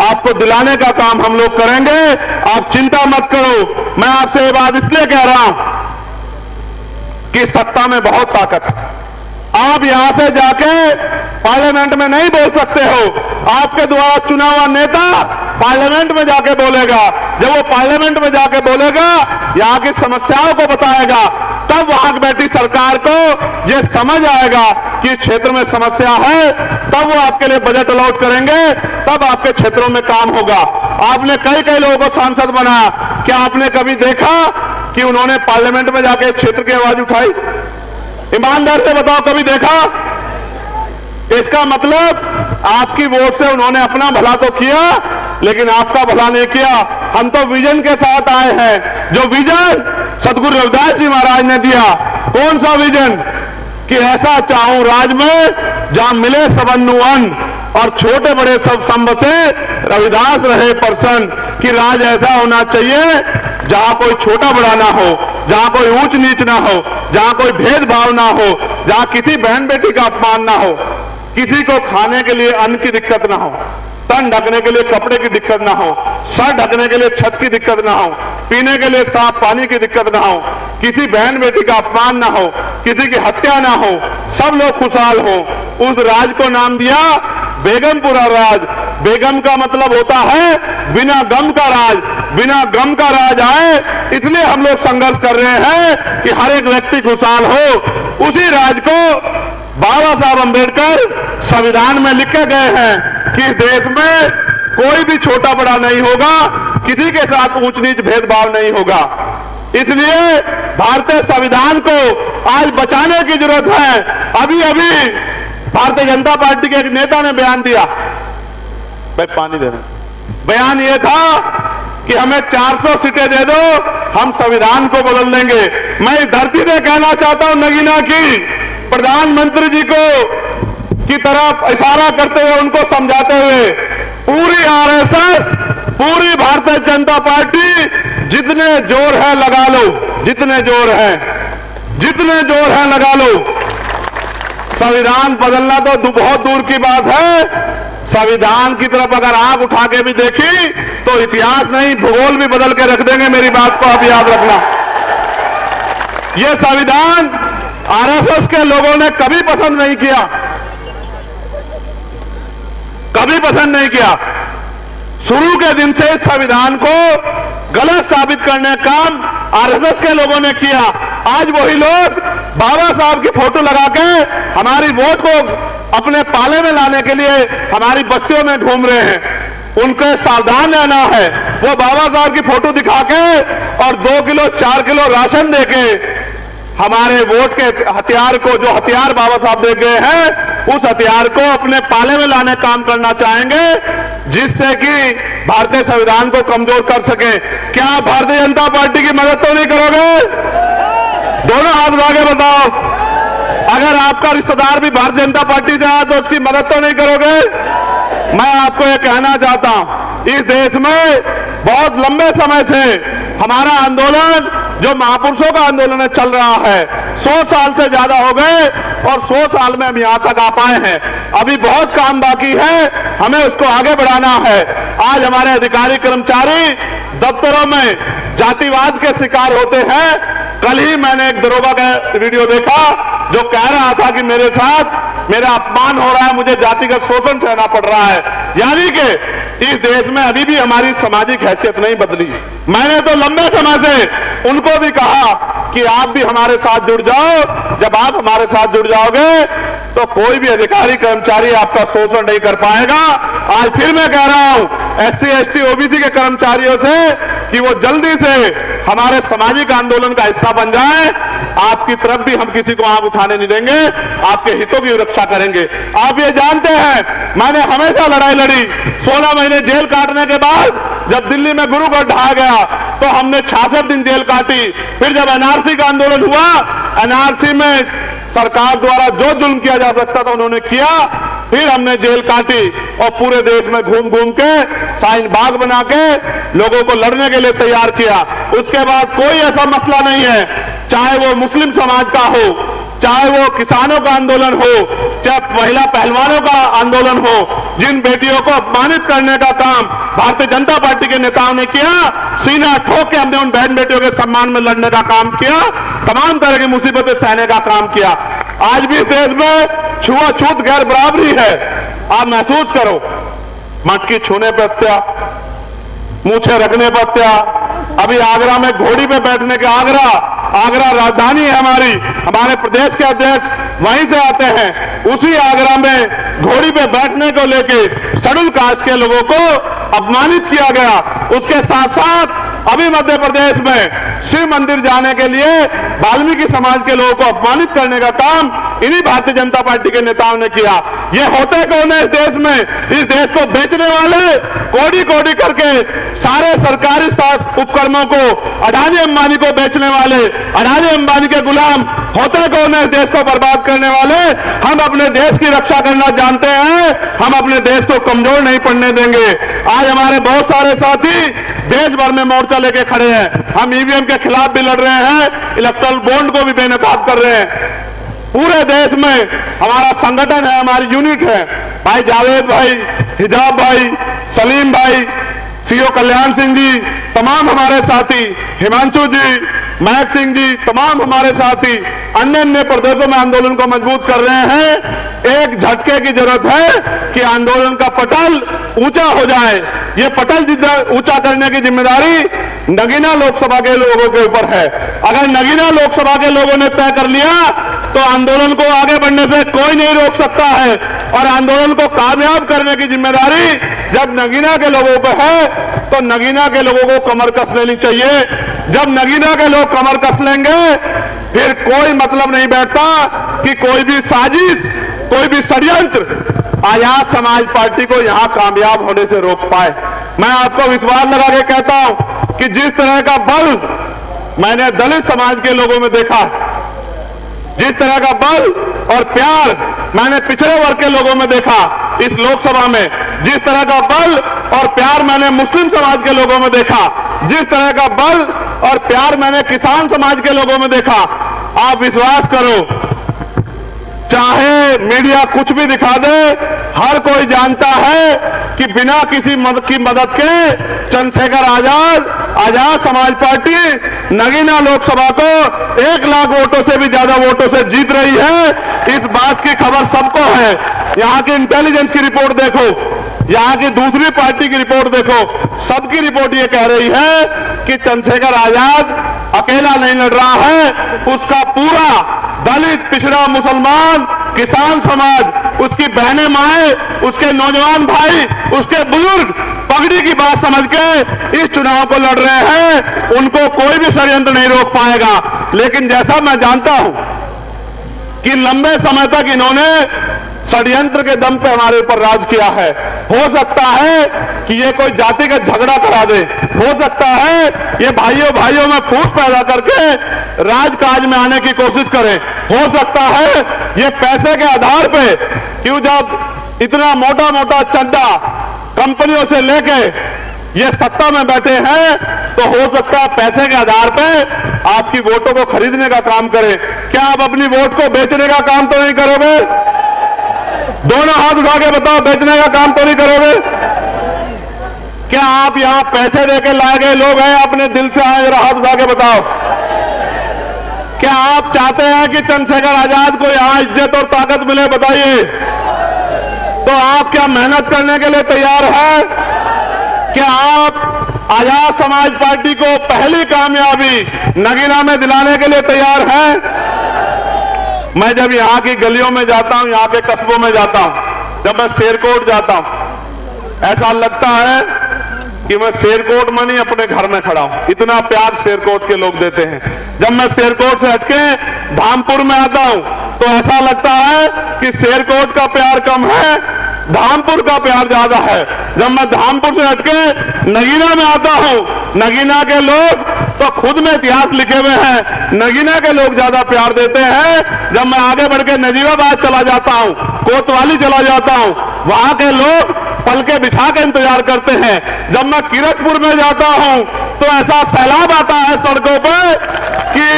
आपको दिलाने का काम हम लोग करेंगे, आप चिंता मत करो। मैं आपसे ये बात इसलिए कह रहा हूं कि सत्ता में बहुत ताकत है। आप यहां से जाके पार्लियामेंट में नहीं बोल सकते हो। आपके द्वारा चुना हुआ नेता पार्लियामेंट में जाके बोलेगा। जब वो पार्लियामेंट में जाके बोलेगा, यहां की समस्याओं को बताएगा, तब वहां की बैठी सरकार को ये समझ आएगा कि इस क्षेत्र में समस्या है, तब वो आपके लिए बजट अलॉट करेंगे, तब आपके क्षेत्रों में काम होगा। आपने कई लोगों को सांसद बनाया, क्या आपने कभी देखा कि उन्होंने पार्लियामेंट में जाके क्षेत्र की आवाज उठाई? ईमानदार से बताओ, कभी देखा? इसका मतलब आपकी वोट से उन्होंने अपना भला तो किया, लेकिन आपका भला नहीं किया। हम तो विजन के साथ आए हैं, जो विजन सदगुरु रविदास जी महाराज ने दिया। कौन सा विजन? कि ऐसा चाहूं राज में जहां मिले सबन्नु अन्न और छोटे बड़े सब संबसे, रविदास रहे प्रसन्न। कि राज ऐसा होना चाहिए जहां कोई छोटा बड़ा ना हो, जहां कोई ऊंच नीच ना हो, जहां कोई भेदभाव ना हो, जहां किसी बहन बेटी का अपमान ना हो, किसी को खाने के लिए अन्न की दिक्कत ना हो, तन ढकने के लिए कपड़े की दिक्कत ना हो, सर ढकने के लिए छत की दिक्कत ना हो, पीने के लिए साफ पानी की दिक्कत ना हो, किसी बहन बेटी का अपमान ना हो, किसी की हत्या ना हो, सब लोग खुशहाल हो। उस राज को नाम दिया बेगमपुरा राज। बेगम का मतलब होता है बिना गम का राज। बिना गम का राज आए, इसलिए हम लोग संघर्ष कर रहे हैं कि हर एक व्यक्ति खुशहाल हो। उसी राज को बाबा साहब अंबेडकर संविधान में लिख के गए हैं कि देश में कोई भी छोटा बड़ा नहीं होगा, किसी के साथ ऊंच नीच भेदभाव नहीं होगा। इसलिए भारतीय संविधान को आज बचाने की जरूरत है। अभी भारतीय जनता पार्टी के एक नेता ने बयान दिया, भाई पानी दे रहे, बयान यह था कि हमें 400 सीटें दे दो, हम संविधान को बदल देंगे। मैं इस धरती से कहना चाहता हूं नगीना की प्रधानमंत्री जी को की तरफ इशारा करते हुए, उनको समझाते हुए, पूरी आरएसएस, पूरी भारतीय जनता पार्टी जितने जोर है लगा लो, जितने जोर है लगा लो। संविधान बदलना तो बहुत दूर की बात है। संविधान की तरफ अगर आंख उठा के भी देखी तो इतिहास नहीं, भूगोल भी बदल के रख देंगे। मेरी बात को आप याद रखना। यह संविधान आरएसएस के लोगों ने कभी पसंद नहीं किया, कभी पसंद नहीं किया। शुरू के दिन से इस संविधान को गलत साबित करने का काम आरएसएस के लोगों ने किया। आज वही लोग बाबा साहब की फोटो लगा के हमारी वोट को अपने पाले में लाने के लिए हमारी बस्तियों में घूम रहे हैं। उनको सावधान रहना है। वो बाबा साहब की फोटो दिखा के और 2 किलो 4 किलो राशन देके हमारे वोट के हथियार को, जो हथियार बाबा साहब दे गए हैं, उस हथियार को अपने पाले में लाने काम करना चाहेंगे, जिससे कि भारतीय संविधान को कमजोर कर सके। क्या आप भारतीय जनता पार्टी की मदद तो नहीं करोगे? दोनों हाथ उठा के बताओ। अगर आपका रिश्तेदार भी भारतीय जनता पार्टी से आया तो उसकी मदद तो नहीं करोगे? मैं आपको यह कहना चाहता हूं, इस देश में बहुत लंबे समय से हमारा आंदोलन, जो महापुरुषों का आंदोलन चल रहा है, 100 साल से ज्यादा हो गए और 100 साल में हम यहां तक आ पाए हैं। अभी बहुत काम बाकी है, हमें उसको आगे बढ़ाना है। आज हमारे अधिकारी कर्मचारी दफ्तरों में जातिवाद के शिकार होते हैं। कल ही मैंने एक दरोगा का वीडियो देखा जो कह रहा था कि मेरे साथ मेरा अपमान हो रहा है, मुझे जातिगत शोषण सहना पड़ रहा है। यानी कि इस देश में अभी भी हमारी सामाजिक हैसियत नहीं बदली। मैंने तो लंबे समय से उनको भी कहा कि आप भी हमारे साथ जुड़ जाओ। जब आप हमारे साथ जुड़ जाओगे तो कोई भी अधिकारी कर्मचारी आपका शोषण नहीं कर पाएगा। आज फिर मैं कह रहा हूं SC ST OBC के कर्मचारियों से कि वो जल्दी से हमारे सामाजिक आंदोलन का हिस्सा बन जाए। आपकी तरफ भी हम किसी को आंख उठाने नहीं देंगे, आपके हितों की रक्षा करेंगे। आप ये जानते हैं मैंने हमेशा लड़ाई लड़ी। 16 महीने जेल काटने के बाद जब दिल्ली में गुरुगढ़ ढाया गया तो हमने 66 दिन जेल काटी। फिर जब NRC का आंदोलन हुआ, NRC में सरकार द्वारा जो जुल्म किया जा सकता था उन्होंने किया। फिर हमने जेल काटी और पूरे देश में घूम घूम के साइन बाग बना के लोगों को लड़ने के लिए तैयार किया। उसके बाद कोई ऐसा मसला नहीं है, चाहे वो मुस्लिम समाज का हो, चाहे वो किसानों का आंदोलन हो, चाहे महिला पहलवानों का आंदोलन हो, जिन बेटियों को अपमानित करने का काम भारतीय जनता पार्टी के नेताओं ने किया, सीना ठोक के हमने उन बहन बेटियों के सम्मान में लड़ने का काम किया, तमाम तरह की मुसीबतें सहने का काम किया। आज भी देश में छुआछूत गैर बराबरी है। आप महसूस करो, मटकी छूने पर हत्या, मूछे रखने पर हत्या। अभी आगरा में घोड़ी पे बैठने के आगरा राजधानी है हमारी, हमारे प्रदेश के अध्यक्ष वहीं से आते हैं। उसी आगरा में घोड़ी पे बैठने को लेके शेड्यूल कास्ट के लोगों को अपमानित किया गया। उसके साथ साथ अभी मध्य प्रदेश में शिव मंदिर जाने के लिए वाल्मीकि समाज के लोगों को अपमानित करने का काम इन्हीं भारतीय जनता पार्टी के नेताओं ने किया। ये होते कौन है इस देश में? इस देश को बेचने वाले, कोड़ी कोड़ी करके सारे सरकारी उपकरणों को अडानी अंबानी को बेचने वाले, अडानी अंबानी के गुलाम होते कौन है इस देश को बर्बाद करने वाले? हम अपने देश की रक्षा करना जानते हैं, हम अपने देश को कमजोर नहीं पड़ने देंगे। आज हमारे बहुत सारे साथी देश भर में मोर्चा लेके खड़े हैं। हम EVM के खिलाफ भी लड़ रहे हैं, इलेक्ट्रल बॉन्ड को भी बेनकाब कर रहे हैं। पूरे देश में हमारा संगठन है, हमारी यूनिट है। भाई जावेद भाई, हिजाब भाई, सलीम भाई, CO कल्याण सिंह जी, तमाम हमारे साथी, हिमांशु जी, महक सिंह जी, तमाम हमारे साथी अन्य अन्य प्रदेशों में आंदोलन को मजबूत कर रहे हैं। एक झटके की जरूरत है कि आंदोलन का पटल ऊंचा हो जाए। ये पटल ऊंचा करने की जिम्मेदारी नगीना लोकसभा के लोगों के ऊपर है। अगर नगीना लोकसभा के लोगों ने तय कर लिया तो आंदोलन को आगे बढ़ने से कोई नहीं रोक सकता है। और आंदोलन को कामयाब करने की जिम्मेदारी जब नगीना के लोगों पर है तो नगीना के लोगों को कमर कस लेनी चाहिए। जब नगीना के लोग कमर कस लेंगे फिर कोई मतलब नहीं बैठता कि कोई भी साजिश, कोई भी षड्यंत्र आजाद समाज पार्टी को यहां कामयाब होने से रोक पाए। मैं आपको विश्वास लगा के कहता हूं कि जिस तरह का बल मैंने दलित समाज के लोगों में देखा, जिस तरह का बल और प्यार मैंने पिछड़े वर्ग के लोगों में देखा इस लोकसभा में, जिस तरह का बल और प्यार मैंने मुस्लिम समाज के लोगों में देखा, जिस तरह का बल और प्यार मैंने किसान समाज के लोगों में देखा, आप विश्वास करो, चाहे मीडिया कुछ भी दिखा दे, हर कोई जानता है कि बिना किसी की मदद के चंद्रशेखर आजाद समाज पार्टी नगीना लोकसभा को 1 लाख वोटों से भी ज्यादा वोटों से जीत रही है। इस बात की खबर सबको है। यहाँ की इंटेलिजेंस की रिपोर्ट देखो, यहाँ की दूसरी पार्टी की रिपोर्ट देखो, सबकी रिपोर्ट ये कह रही है कि चंद्रशेखर आजाद अकेला नहीं लड़ रहा है, उसका पूरा दलित, पिछड़ा, मुसलमान, किसान समाज, उसकी बहनें माएं, उसके नौजवान भाई, उसके बुजुर्ग पगड़ी की बात समझ के इस चुनाव को लड़ रहे हैं। उनको कोई भी षड्यंत्र नहीं रोक पाएगा। लेकिन जैसा मैं जानता हूं कि लंबे समय तक इन्होंने षड्यंत्र के दम पे हमारे ऊपर राज किया है। हो सकता है कि ये कोई जातिगत झगड़ा करा दे, हो सकता है ये भाइयों में फूट पैदा करके राजकाज में आने की कोशिश करें, हो सकता है ये पैसे के आधार पे, क्यों जब इतना मोटा मोटा चड्डा कंपनियों से लेके ये सत्ता में बैठे हैं तो हो सकता है पैसे के आधार पे आपकी वोटों को खरीदने का काम करें। क्या आप अपनी वोट को बेचने का काम तो नहीं करोगे? दोनों हाथ उठा के बताओ, बेचने का काम तो नहीं करोगे? क्या आप यहां पैसे देके लाए गए लोग हैं, अपने दिल से आए? जरा हाथ उठा के बताओ। क्या आप चाहते हैं कि चंद्रशेखर आजाद को यहां इज्जत और ताकत मिले? बताइए। तो आप क्या मेहनत करने के लिए तैयार हैं? क्या आप आजाद समाज पार्टी को पहली कामयाबी नगीना में दिलाने के लिए तैयार हैं? मैं जब यहां की गलियों में जाता हूं, यहां के कस्बों में जाता हूं, जब मैं शेरकोट जाता हूं, ऐसा लगता है कि मैं शेरकोट में नहीं अपने घर में खड़ा हूं। इतना प्यार शेरकोट के लोग देते हैं। जब मैं शेरकोट से हटके धामपुर में आता हूं तो ऐसा लगता है कि शेरकोट का प्यार कम है, धामपुर का प्यार ज्यादा है। जब मैं धामपुर से हटके नगीना में आता हूं, नगीना के लोग तो खुद में इतिहास लिखे हुए हैं, नगीना के लोग ज्यादा प्यार देते हैं। जब मैं आगे बढ़ के नजीबाबाद चला जाता हूं, कोतवाली चला जाता हूं, वहां के लोग पलके बिछा के इंतजार करते हैं। जब मैं किरतपुर में जाता हूं तो ऐसा सैलाब आता है सड़कों पर कि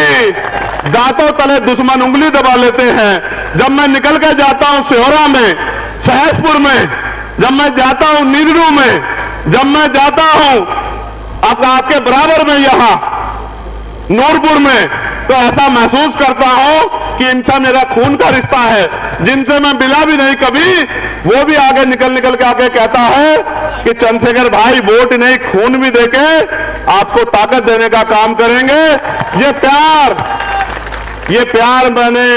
दांतों तले दुश्मन उंगली दबा लेते हैं। जब मैं निकल के जाता हूं सिहोरा में, सहसपुर में, जब मैं जाता हूं नीरू में, जब मैं जाता हूं आपके बराबर में यहां नूरपुर में, तो ऐसा महसूस करता हूं कि इनसे मेरा खून का रिश्ता है। जिनसे मैं मिला भी नहीं कभी, वो भी आगे निकल के आके कहता है कि चंद्रशेखर भाई वोट नहीं खून भी देके आपको ताकत देने का काम करेंगे। ये प्यार मैंने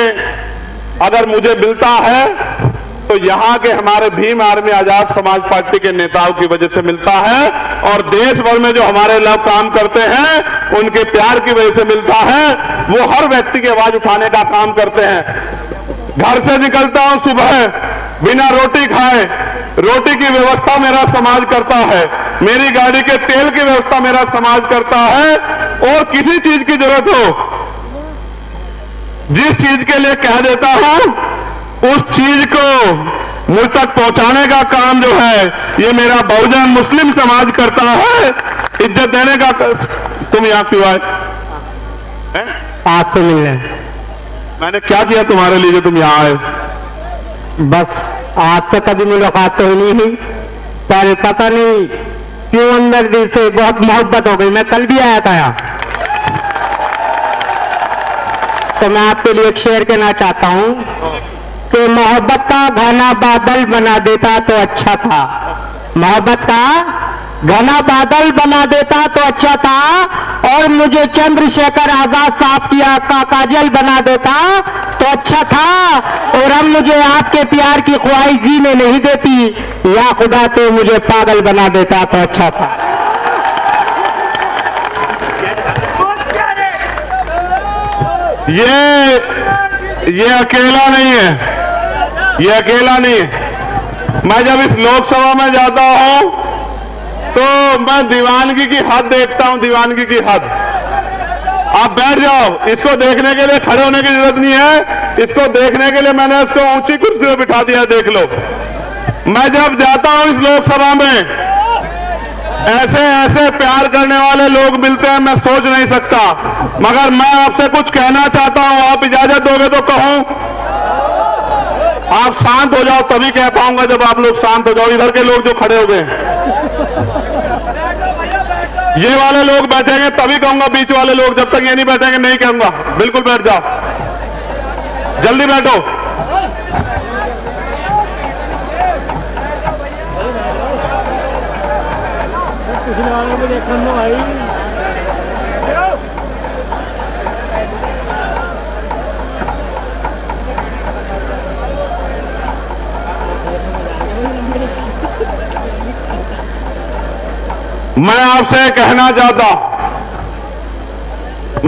अगर मुझे मिलता है तो यहां के हमारे भीम आर्मी आजाद समाज पार्टी के नेताओं की वजह से मिलता है, और देश भर में जो हमारे लोग काम करते हैं उनके प्यार की वजह से मिलता है। वो हर व्यक्ति की आवाज उठाने का काम करते हैं। घर से निकलता हूं सुबह बिना रोटी खाए, रोटी की व्यवस्था मेरा समाज करता है, मेरी गाड़ी के तेल की व्यवस्था मेरा समाज करता है, और किसी चीज की जरूरत हो, जिस चीज के लिए कह देता हूं उस चीज को मुझ तक पहुंचाने का काम जो है ये मेरा बहुजन मुस्लिम समाज करता है। इज्जत देने का तुम यहां क्यों आए? आपसे मिलने। मैंने क्या किया तुम्हारे लिए जो तुम यहां आए? बस आपसे कभी मुलाकात तो हुई नहीं, पर पता नहीं क्यों अंदर दिल से बहुत मोहब्बत हो गई। मैं कल भी आया था यहाँ, तो मैं आपके लिए एक शेर कहना चाहता हूँ कि मोहब्बत का घना बादल बना देता तो अच्छा था, मोहब्बत का घना बादल बना देता तो अच्छा था, और मुझे चंद्रशेखर आजाद साहब की आंख का काजल बना देता तो अच्छा था, और अब मुझे आपके प्यार की ख्वाहिश जीने नहीं देती, या खुदा तो मुझे पागल बना देता तो अच्छा था। ये अकेला नहीं है, ये अकेला नहीं है। मैं जब इस लोकसभा में जाता हूं तो मैं दीवानगी की हद देखता हूं, दीवानगी की हद। आप बैठ जाओ, इसको देखने के लिए खड़े होने की जरूरत नहीं है, इसको देखने के लिए मैंने इसको ऊंची कुर्सी में बिठा दिया, देख लो। मैं जब जाता हूं इस लोकसभा में, ऐसे ऐसे प्यार करने वाले लोग मिलते हैं, मैं सोच नहीं सकता। मगर मैं आपसे कुछ कहना चाहता हूं, आप इजाजत दोगे तो कहूं? आप शांत हो जाओ तभी कह पाऊंगा, जब आप लोग शांत हो जाओ। इधर के लोग जो खड़े हो गए, ये वाले लोग बैठेंगे तभी कहूंगा, बीच वाले लोग जब तक ये नहीं बैठेंगे नहीं कहूंगा। बिल्कुल बैठ जाओ, जल्दी बैठो। मैं आपसे कहना चाहता हूं,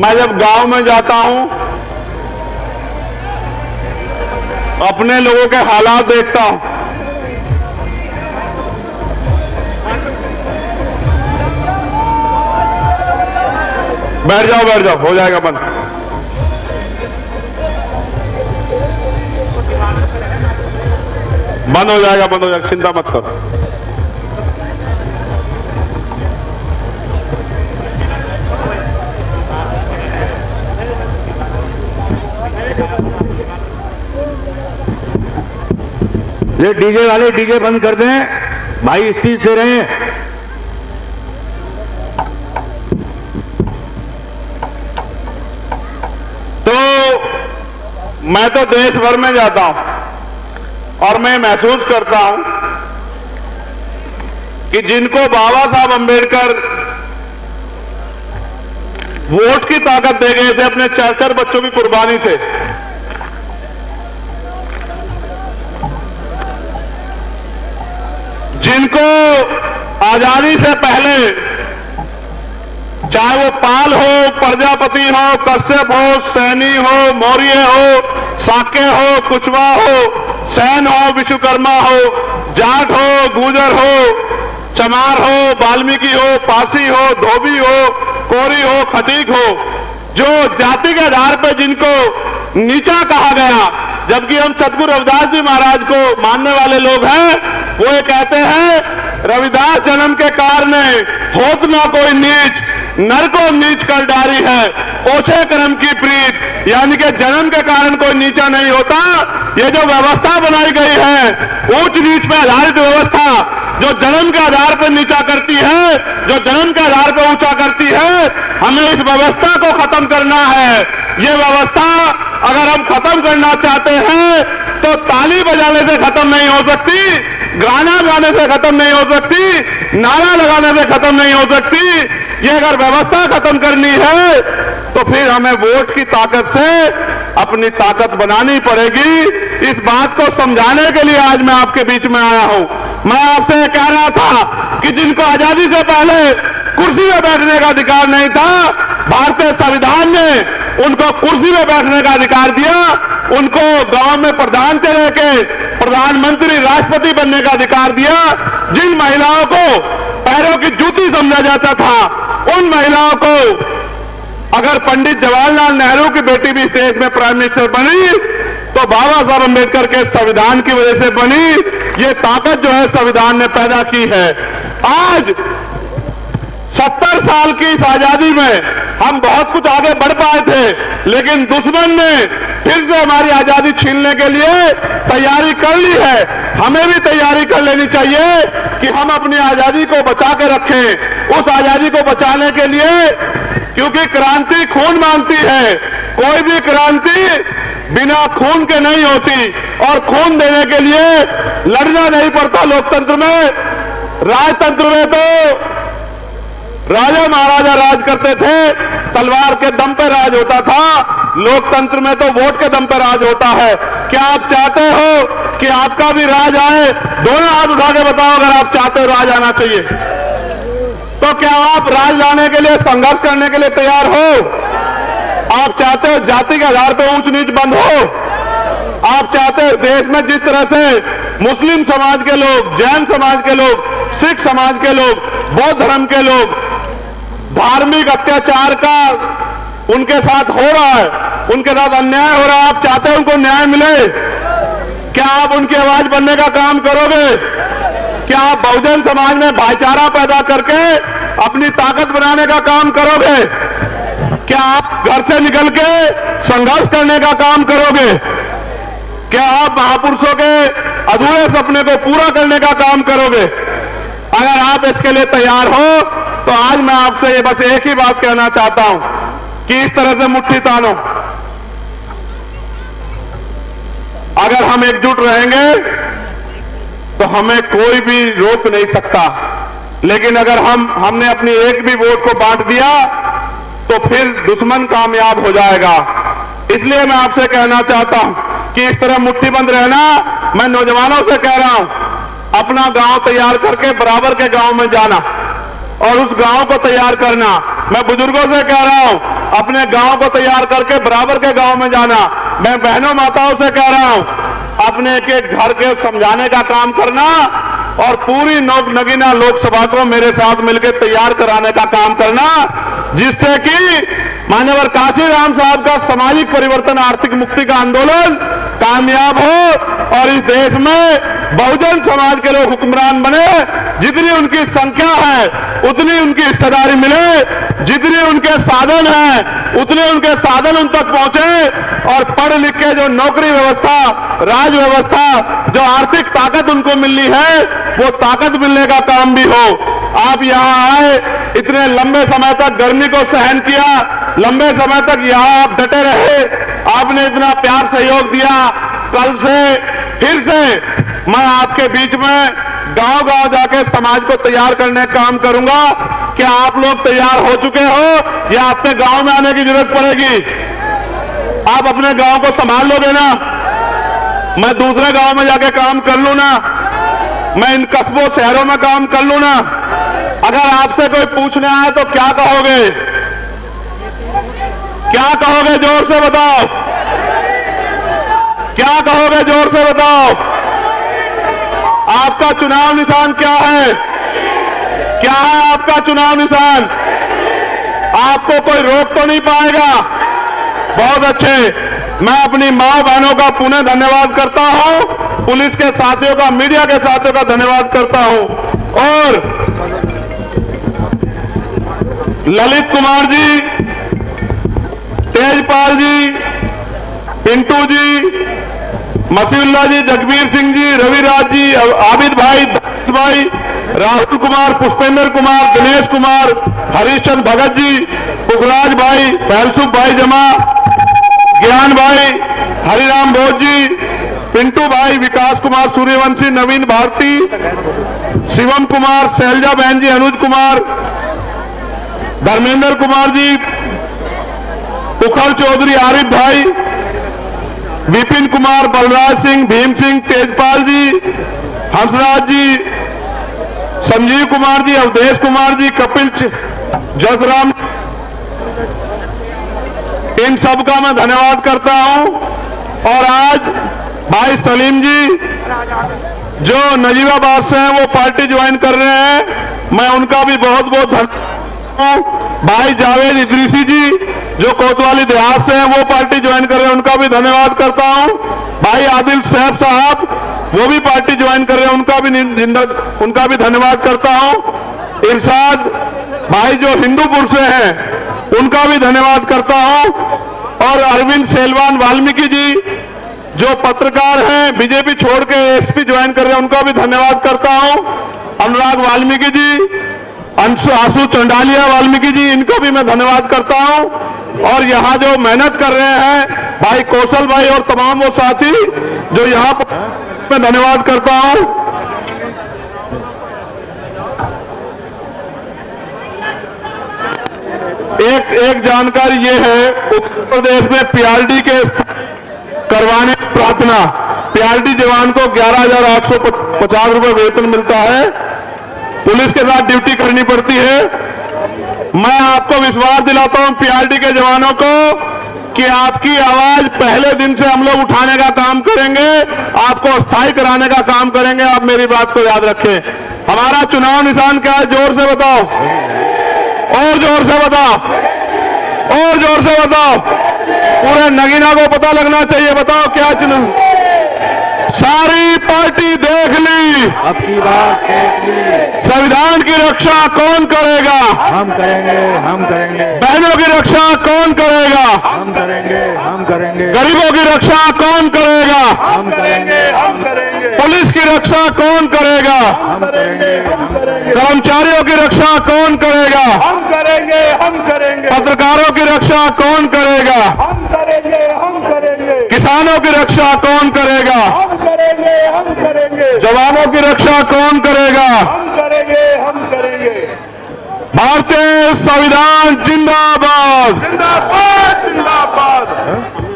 मैं जब गांव में जाता हूं, अपने लोगों के हालात देखता हूं, बैठ जाओ, हो जाएगा बंद। बंद हो जाएगा, चिंता मत करो। ये डीजे वाले डीजे बंद कर दें, भाई स्पीच दे रहे हैं। तो मैं तो देश भर में जाता हूं और मैं महसूस करता हूं कि जिनको बाबा साहब अंबेडकर वोट की ताकत दे गए थे अपने 4 बच्चों की कुर्बानी से, जिनको आजादी से पहले चाहे वो पाल हो, प्रजापति हो, कश्यप हो, सैनी हो, मौर्य हो, साके हो, कुशवाहा हो, सैन हो, विश्वकर्मा हो, जाट हो, गुर्जर हो, चमार हो, वाल्मीकि हो, पासी हो, धोबी हो, कोरी हो, खटीक हो, जो जाति के आधार पर जिनको नीचा कहा गया, जबकि हम सतगुरु रविदास जी महाराज को मानने वाले लोग हैं, वो ये कहते हैं रविदास जन्म के कारण होत ना कोई नीच, नर को नीच कर डारी है, ओछे कर्म की प्रीत, यानी कि जन्म के कारण कोई नीचा नहीं होता। ये जो व्यवस्था बनाई गई है ऊंच नीच पर आधारित व्यवस्था, जो जन्म के आधार पर नीचा करती है, जो जन्म के आधार पर ऊंचा करती है, हमें इस व्यवस्था को खत्म करना है। ये व्यवस्था अगर हम खत्म करना चाहते हैं तो ताली बजाने से खत्म नहीं हो सकती, गाना गाने से खत्म नहीं हो सकती, नारा लगाने से खत्म नहीं हो सकती। ये अगर व्यवस्था खत्म करनी है तो फिर हमें वोट की ताकत से अपनी ताकत बनानी पड़ेगी। इस बात को समझाने के लिए आज मैं आपके बीच में आया हूं। मैं आपसे कह रहा था कि जिनको आजादी से पहले कुर्सी में बैठने का अधिकार नहीं था, भारतीय संविधान ने उनको कुर्सी में बैठने का अधिकार दिया, उनको गांव में प्रधान से लेके प्रधानमंत्री, राष्ट्रपति बनने का अधिकार दिया। जिन महिलाओं को पैरों की जूती समझा जाता था, उन महिलाओं को अगर पंडित जवाहरलाल नेहरू की बेटी भी देश में प्राइम मिनिस्टर बनी तो बाबा साहब अंबेडकर के संविधान की वजह से बनी। ये ताकत जो है संविधान ने पैदा की है। आज 70 साल की इस आजादी में हम बहुत कुछ आगे बढ़ पाए थे, लेकिन दुश्मन ने फिर से हमारी आजादी छीनने के लिए तैयारी कर ली है। हमें भी तैयारी कर लेनी चाहिए कि हम अपनी आजादी को बचा के रखें। उस आजादी को बचाने के लिए, क्योंकि क्रांति खून मांगती है, कोई भी क्रांति बिना खून के नहीं होती, और खून देने के लिए लड़ना नहीं पड़ता। लोकतंत्र में, राजतंत्र में तो राजा महाराजा राज करते थे, तलवार के दम पर राज होता था। लोकतंत्र में तो वोट के दम पर राज होता है। क्या आप चाहते हो कि आपका भी राज आए? दोनों हाथ उठा के बताओ अगर आप चाहते हो राज आना चाहिए। तो क्या आप राज लाने के लिए संघर्ष करने के लिए तैयार हो? आप चाहते हो जाति के आधार पर ऊंच नीच बंद हो? आप चाहते हो देश में जिस तरह से मुस्लिम समाज के लोग, जैन समाज के लोग, सिख समाज के लोग, बौद्ध धर्म के लोग धार्मिक अत्याचार का उनके साथ हो रहा है, उनके साथ अन्याय हो रहा है, आप चाहते हो उनको न्याय मिले? क्या आप उनकी आवाज बनने का काम करोगे? क्या आप बहुजन समाज में भाईचारा पैदा करके अपनी ताकत बनाने का काम करोगे? क्या आप घर से निकल के संघर्ष करने का काम करोगे? क्या आप महापुरुषों के अधूरे सपने को पूरा करने का काम करोगे? अगर आप इसके लिए तैयार हो तो आज मैं आपसे ये बस एक ही बात कहना चाहता हूं कि इस तरह से मुट्ठी तानो। अगर हम एकजुट रहेंगे तो हमें कोई भी रोक नहीं सकता, लेकिन अगर हमने अपनी एक भी वोट को बांट दिया तो फिर दुश्मन कामयाब हो जाएगा। इसलिए मैं आपसे कहना चाहता हूं कि इस तरह मुट्ठीबंद रहना। मैं नौजवानों से कह रहा हूं, अपना गांव तैयार करके बराबर के गांव में जाना और उस गांव को तैयार करना। मैं बुजुर्गों से कह रहा हूं, अपने गांव को तैयार करके बराबर के गांव में जाना। मैं बहनों माताओं से कह रहा हूं, अपने के घर के समझाने का काम करना और पूरी नगीना लोकसभा को मेरे साथ मिलकर तैयार कराने का काम करना, जिससे कि मान्यवर काशीराम साहब का सामाजिक परिवर्तन, आर्थिक मुक्ति का आंदोलन कामयाब हो और इस देश में बहुजन समाज के लोग हुक्मरान बने। जितनी उनकी संख्या है उतनी उनकी हिस्सेदारी मिले, जितने उनके साधन हैं उतने उनके साधन उन तक पहुंचे, और पढ़ लिख के जो नौकरी व्यवस्था, राज व्यवस्था, जो आर्थिक ताकत उनको मिलनी है वो ताकत मिलने का काम भी हो। आप यहां आए, इतने लंबे समय तक गर्मी को सहन किया, लंबे समय तक यहां आप डटे रहे, आपने इतना प्यार सहयोग दिया। कल से फिर से मैं आपके बीच में गांव-गांव जाके समाज को तैयार करने का काम करूंगा। क्या आप लोग तैयार हो चुके हो या अपने गांव में आने की जरूरत पड़ेगी? आप अपने गांव को संभाल लोगे ना? मैं दूसरे गांव में जाके काम कर लूं ना? मैं इन कस्बों शहरों में काम कर लूं ना? अगर आपसे कोई पूछने आए तो क्या कहोगे? क्या कहोगे? जोर से बताओ। क्या कहोगे? जोर से बताओ। आपका चुनाव निशान क्या है? क्या है आपका चुनाव निशान? आपको कोई रोक तो नहीं पाएगा। बहुत अच्छे। मैं अपनी मां बहनों का पुनः धन्यवाद करता हूं, पुलिस के साथियों का, मीडिया के साथियों का धन्यवाद करता हूं, और ललित कुमार जी, तेजपाल जी, पिंटू जी, मसीउल्लाह जी, जगबीर सिंह जी, रविराज जी, आबिद भाई, भाई, राहुल कुमार, पुष्पेंद्र कुमार, दिनेश कुमार, हरीशचंद भगत जी, पुखराज भाई, फैलसुख भाई जमा, ज्ञान भाई, हरिराम बोध जी, पिंटू भाई, विकास कुमार सूर्यवंशी, नवीन भारती, शिवम कुमार, शैलजा बहन जी, अनुज कुमार, धर्मेंद्र कुमार जी, उखड़ चौधरी, आरिफ भाई, विपिन कुमार, बलराज सिंह, भीम सिंह, तेजपाल जी, हंसराज जी, संजीव कुमार जी, अवधेश कुमार जी, कपिल जसराम, इन सब का मैं धन्यवाद करता हूं। और आज भाई सलीम जी जो नजीबाबाद से हैं वो पार्टी ज्वाइन कर रहे हैं, मैं उनका भी बहुत बहुत धन्यवाद। भाई जावेद इदरीसी जी जो कोतवाली देहात से हैं वो पार्टी ज्वाइन कर रहे हैं, उनका भी धन्यवाद करता हूं। भाई आदिल सैफ साहब वो भी पार्टी ज्वाइन कर रहे हैं, उनका भी धन्यवाद करता हूं। इरशाद भाई जो हिंदूपुर से हैं उनका भी धन्यवाद करता हूं। और अरविंद सेलवान वाल्मीकि जी जो पत्रकार हैं, बीजेपी छोड़ के एसपी ज्वाइन कर रहे हैं, उनका भी धन्यवाद करता हूं। अनुराग वाल्मीकि जी, आशु चंडालिया वाल्मीकि जी, इनको भी मैं धन्यवाद करता हूं। और यहां जो मेहनत कर रहे हैं भाई कौशल भाई और तमाम वो साथी जो यहां पर, मैं धन्यवाद करता हूं। एक जानकारी ये है, उत्तर प्रदेश में पीआरडी के करवाने की प्रार्थना, पीआरडी जवान को 11,850 रुपए वेतन मिलता है, पुलिस के साथ ड्यूटी करनी पड़ती है। मैं आपको विश्वास दिलाता हूं पीआरडी के जवानों को कि आपकी आवाज पहले दिन से हम लोग उठाने का काम करेंगे, आपको स्थायी कराने का काम करेंगे। आप मेरी बात को याद रखें। हमारा चुनाव निशान क्या है? जोर से बताओ, और जोर से बताओ, और जोर से बताओ। पूरे नगीना को पता लगना चाहिए। बताओ क्या चुनाव? सारी पार्टी देख ली, अब की बात देख ली। संविधान की रक्षा कौन करेगा? हम करेंगे, हम करेंगे। बहनों की रक्षा कौन करेगा? हम करेंगे, हम करेंगे। गरीबों की रक्षा कौन करेगा? हम करेंगे, हम करेंगे। पुलिस की रक्षा कौन करेगा? हम करेंगे, हम करेंगे। कर्मचारियों की रक्षा कौन करेगा? हम करेंगे, हम करेंगे, पत्रकारों की रक्षा कौन करेगा? हम करेंगे, हम करेंगे, किसानों की रक्षा कौन करेगा? हम करेंगे, हम करेंगे, जवानों की रक्षा कौन करेगा? हम करेंगे, हम करेंगे। भारतीय संविधान जिंदाबाद। जिंदाबाद, जिंदाबाद।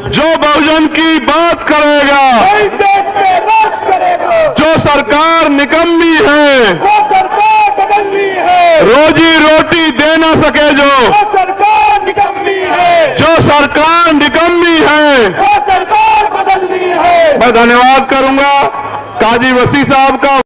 जो बहुजन की बात करेगा, कोई देश पे राज करेगा, जो सरकार निकम्मी है, वो सरकार बदलनी है, रोजी रोटी दे न सके जो सरकार निकम्मी है, जो सरकार निकम्मी है, वो सरकार बदलनी है। मैं धन्यवाद करूंगा काजी वसी साहब का।